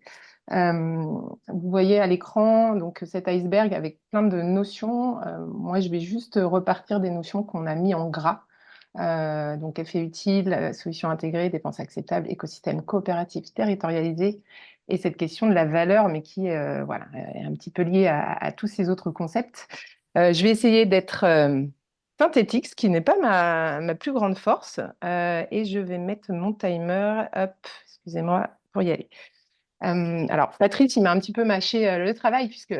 [SPEAKER 7] Vous voyez à l'écran donc, cet iceberg avec plein de notions. Moi, je vais juste repartir des notions qu'on a mis en gras. Donc, effet utile, solution intégrée, dépenses acceptables, écosystème coopératif territorialisé, et cette question de la valeur, mais qui voilà, est un petit peu liée à tous ces autres concepts. Je vais essayer d'être synthétique, ce qui n'est pas ma plus grande force, et je vais mettre mon timer, hop, excusez-moi, pour y aller. Alors, Patrice, il m'a un petit peu mâché le travail, puisque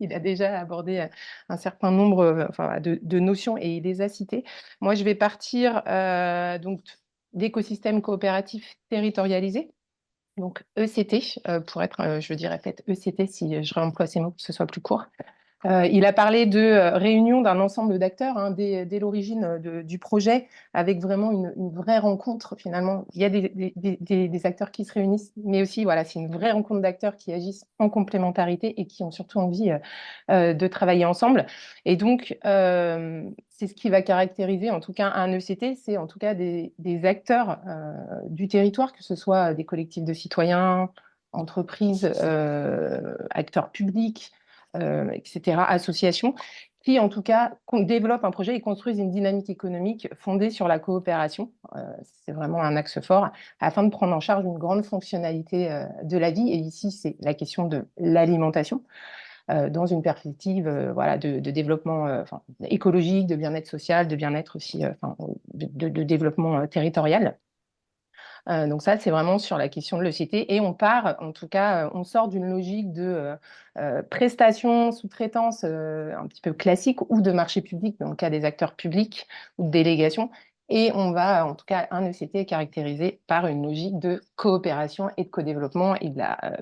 [SPEAKER 7] il a déjà abordé un certain nombre de notions et il les a citées. Moi, je vais partir donc d'écosystèmes coopératifs territorialisés, donc ECT, pour être, je dirais peut-être ECT si je réemploie ces mots pour que ce soit plus court. Il a parlé de réunion d'un ensemble d'acteurs hein, dès l'origine du projet, avec vraiment une vraie rencontre finalement. Il y a des acteurs qui se réunissent, mais aussi voilà, c'est une vraie rencontre d'acteurs qui agissent en complémentarité et qui ont surtout envie de travailler ensemble. Et donc, c'est ce qui va caractériser en tout cas un ECT, c'est en tout cas des acteurs du territoire, que ce soit des collectifs de citoyens, entreprises, acteurs publics, etc., associations, qui en tout cas développent un projet et construisent une dynamique économique fondée sur la coopération. C'est vraiment un axe fort afin de prendre en charge une grande fonctionnalité de la vie. Et ici, c'est la question de l'alimentation dans une perspective voilà, de développement écologique, de bien-être social, de bien-être aussi, de développement territorial. Donc ça, c'est vraiment sur la question de l'ECT. Et on part, en tout cas, on sort d'une logique de prestation, sous-traitance un petit peu classique ou de marché public, dans le cas des acteurs publics ou de délégation. Et on va, en tout cas, un ECT est caractérisé par une logique de coopération et de co-développement. Et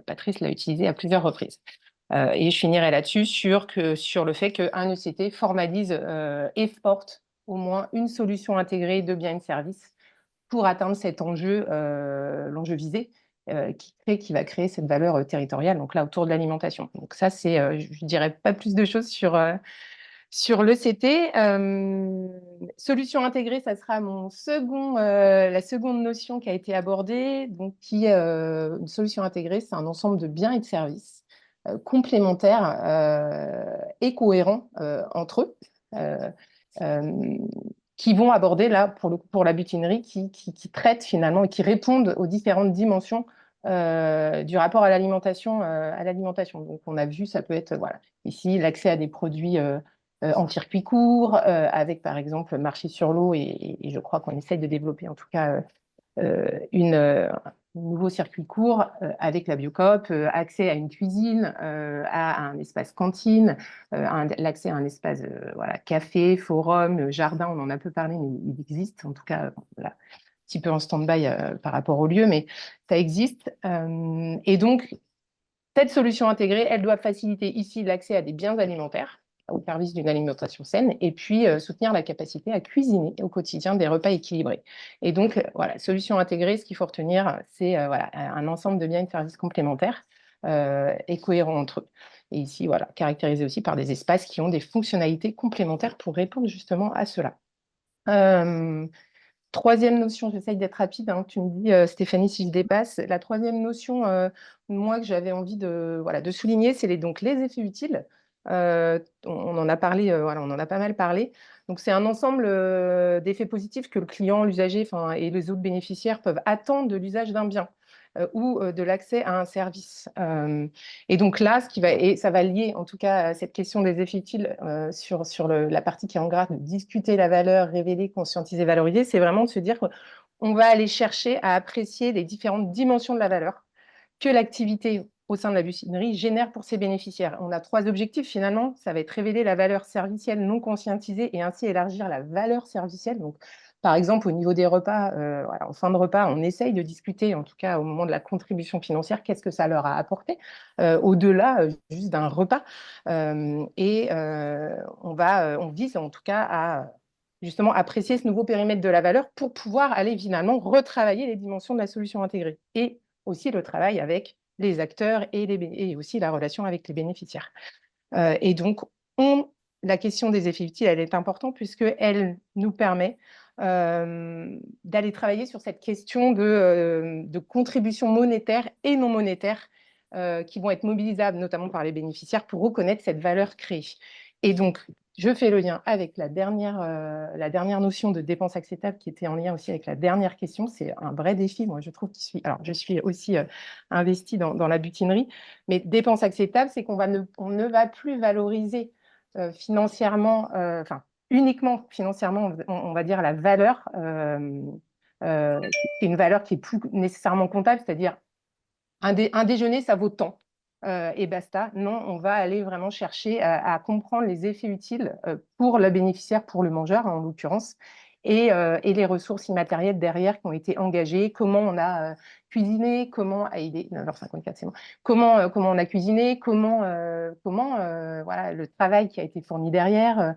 [SPEAKER 7] Patrice l'a utilisé à plusieurs reprises. Et je finirai là-dessus sur le fait qu'un ECT formalise et porte au moins une solution intégrée de biens et de services pour atteindre cet enjeu, l'enjeu visé, qui va créer cette valeur territoriale, donc là, autour de l'alimentation. Donc ça, c'est, je ne dirais pas plus de choses sur l'ECT. Solution intégrée, ça sera la seconde notion qui a été abordée. Donc, une solution intégrée, c'est un ensemble de biens et de services complémentaires et cohérents entre eux. Qui vont aborder là, pour la butinerie, qui traitent finalement et qui répondent aux différentes dimensions du rapport à l'alimentation. Donc, on a vu, ça peut être voilà, ici l'accès à des produits en circuit court, avec par exemple marché sur l'eau, et je crois qu'on essaye de développer en tout cas un nouveau circuit court avec la Biocoop, accès à une cuisine, à un espace cantine, l'accès à un espace voilà, café, forum, jardin, on en a peu parlé, mais il existe, en tout cas, voilà, un petit peu en stand-by par rapport au lieu, mais ça existe. Et donc, cette solution intégrée, elle doit faciliter ici l'accès à des biens alimentaires au service d'une alimentation saine, et puis soutenir la capacité à cuisiner au quotidien des repas équilibrés. Et donc, voilà, solution intégrée, ce qu'il faut retenir, c'est voilà, un ensemble de biens et de services complémentaires et cohérents entre eux. Et ici, voilà, caractérisé aussi par des espaces qui ont des fonctionnalités complémentaires pour répondre justement à cela. Troisième notion, j'essaye d'être rapide, hein, tu me dis Stéphanie si je dépasse. La troisième notion, moi que j'avais envie de souligner, c'est donc les effets utiles. On en a parlé, voilà, on en a pas mal parlé. Donc, c'est un ensemble d'effets positifs que le client, l'usager, et les autres bénéficiaires peuvent attendre de l'usage d'un bien ou de l'accès à un service. Et donc là, et ça va lier en tout cas à cette question des effets utiles sur la partie qui est en gras, de discuter la valeur, révéler, conscientiser, valoriser, c'est vraiment de se dire qu'on va aller chercher à apprécier les différentes dimensions de la valeur que l'activité au sein de la butinerie génère pour ses bénéficiaires. On a 3 objectifs finalement. Ça va être révéler la valeur servicielle non conscientisée et ainsi élargir la valeur servicielle. Donc, par exemple, au niveau des repas, voilà, en fin de repas, on essaye de discuter, en tout cas au moment de la contribution financière, qu'est-ce que ça leur a apporté, au-delà juste d'un repas. On vise en tout cas à justement apprécier ce nouveau périmètre de la valeur pour pouvoir aller finalement retravailler les dimensions de la solution intégrée et aussi le travail avec les acteurs et aussi la relation avec les bénéficiaires. Et donc, la question des effets utiles, elle est importante puisqu'elle nous permet d'aller travailler sur cette question de contribution monétaire et non monétaire qui vont être mobilisables notamment par les bénéficiaires pour reconnaître cette valeur créée. Et donc, je fais le lien avec la dernière notion de dépense acceptable qui était en lien aussi avec la dernière question. C'est un vrai défi, moi, je trouve. Alors, je suis aussi investie dans la butinerie, mais dépense acceptable, c'est qu'on ne va plus valoriser financièrement, uniquement financièrement, on va dire la valeur. C'est une valeur qui est plus nécessairement comptable, c'est-à-dire un déjeuner, ça vaut tant. Et basta. Non, on va aller vraiment chercher à comprendre les effets utiles pour le bénéficiaire, pour le mangeur en l'occurrence, et les ressources immatérielles derrière qui ont été engagées, comment on a cuisiné, il est 9h54, c'est bon. Comment on a cuisiné, voilà, le travail qui a été fourni derrière,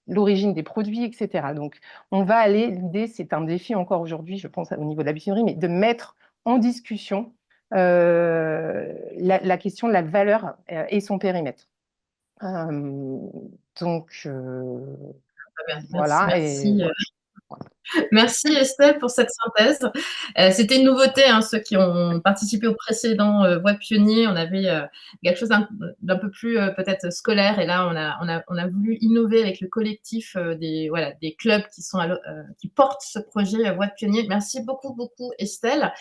[SPEAKER 7] l'origine des produits, etc. Donc, l'idée, c'est un défi encore aujourd'hui, je pense, au niveau de la butinerie, mais de mettre en discussion la question de la valeur et son périmètre. Donc, voilà.
[SPEAKER 1] Merci. Merci Estelle pour cette synthèse. C'était une nouveauté, hein, ceux qui ont participé au précédent Voix Pionnier, on avait quelque chose d'un peu plus peut-être scolaire, et là on a voulu innover avec le collectif des clubs qui portent ce projet Voix Pionnier. Merci beaucoup Estelle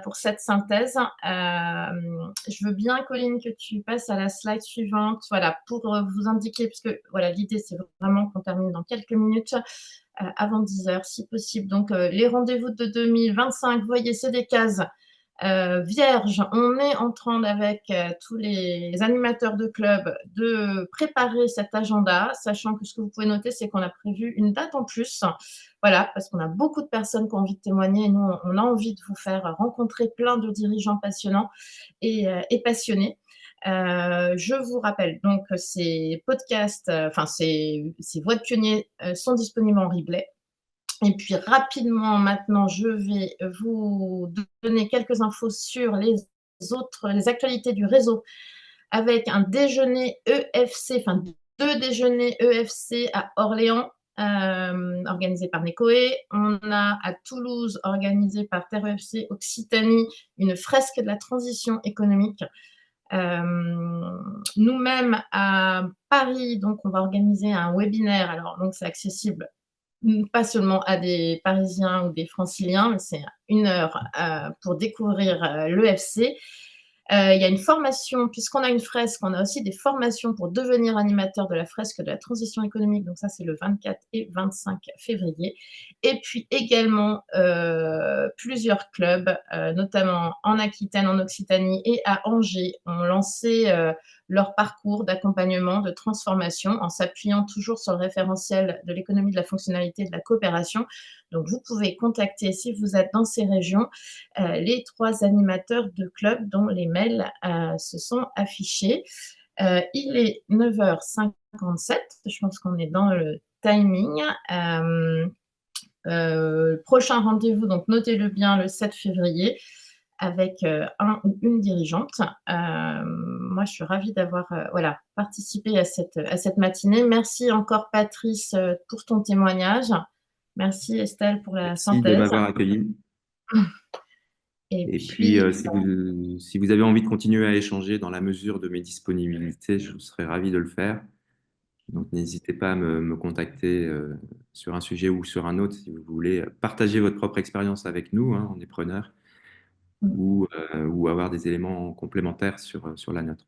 [SPEAKER 1] pour cette synthèse. Je veux bien, Colline, que tu passes à la slide suivante, voilà, pour vous indiquer, puisque voilà, l'idée c'est vraiment qu'on termine dans quelques minutes. Avant 10h, si possible. Donc, les rendez-vous de 2025, vous voyez, c'est des cases vierges. On est en train, avec tous les animateurs de club, de préparer cet agenda, sachant que ce que vous pouvez noter, c'est qu'on a prévu une date en plus. Voilà, parce qu'on a beaucoup de personnes qui ont envie de témoigner, et nous, on a envie de vous faire rencontrer plein de dirigeants passionnants et passionnés. Je vous rappelle donc que ces podcasts, ces Voix de Pionnier sont disponibles en replay. Et puis rapidement maintenant, je vais vous donner quelques infos sur les actualités du réseau, avec un déjeuner EFC, enfin 2 déjeuners EFC à Orléans, organisé par Necoé. On a à Toulouse, organisé par Terre EFC Occitanie, une fresque de la transition économique. Nous-mêmes à Paris, donc on va organiser un webinaire. Alors donc c'est accessible pas seulement à des Parisiens ou des Franciliens, mais c'est 1 heure pour découvrir l'EFC. Il y a une formation, puisqu'on a une fresque, on a aussi des formations pour devenir animateur de la fresque de la transition économique. Donc ça, c'est le 24 et 25 février. Et puis également plusieurs clubs, notamment en Aquitaine, en Occitanie et à Angers, ont lancé leur parcours d'accompagnement, de transformation, en s'appuyant toujours sur le référentiel de l'économie de la fonctionnalité et de la coopération. Donc, vous pouvez contacter, si vous êtes dans ces régions, les 3 animateurs de club dont les mails se sont affichés. Il est 9h57, je pense qu'on est dans le timing. Prochain rendez-vous, donc notez-le bien, le 7 février, avec un ou une dirigeante. Moi, je suis ravie d'avoir participé à cette matinée. Merci encore, Patrice, pour ton témoignage. Merci, Estelle, pour la synthèse.
[SPEAKER 2] Merci de m'avoir accueilli.
[SPEAKER 1] Et
[SPEAKER 2] Et
[SPEAKER 1] puis,
[SPEAKER 2] puis, si vous avez envie de continuer à échanger dans la mesure de mes disponibilités, je serais ravi de le faire. Donc, n'hésitez pas à me contacter sur un sujet ou sur un autre si vous voulez partager votre propre expérience avec nous, hein, on est preneurs, ou avoir des éléments complémentaires sur la nôtre.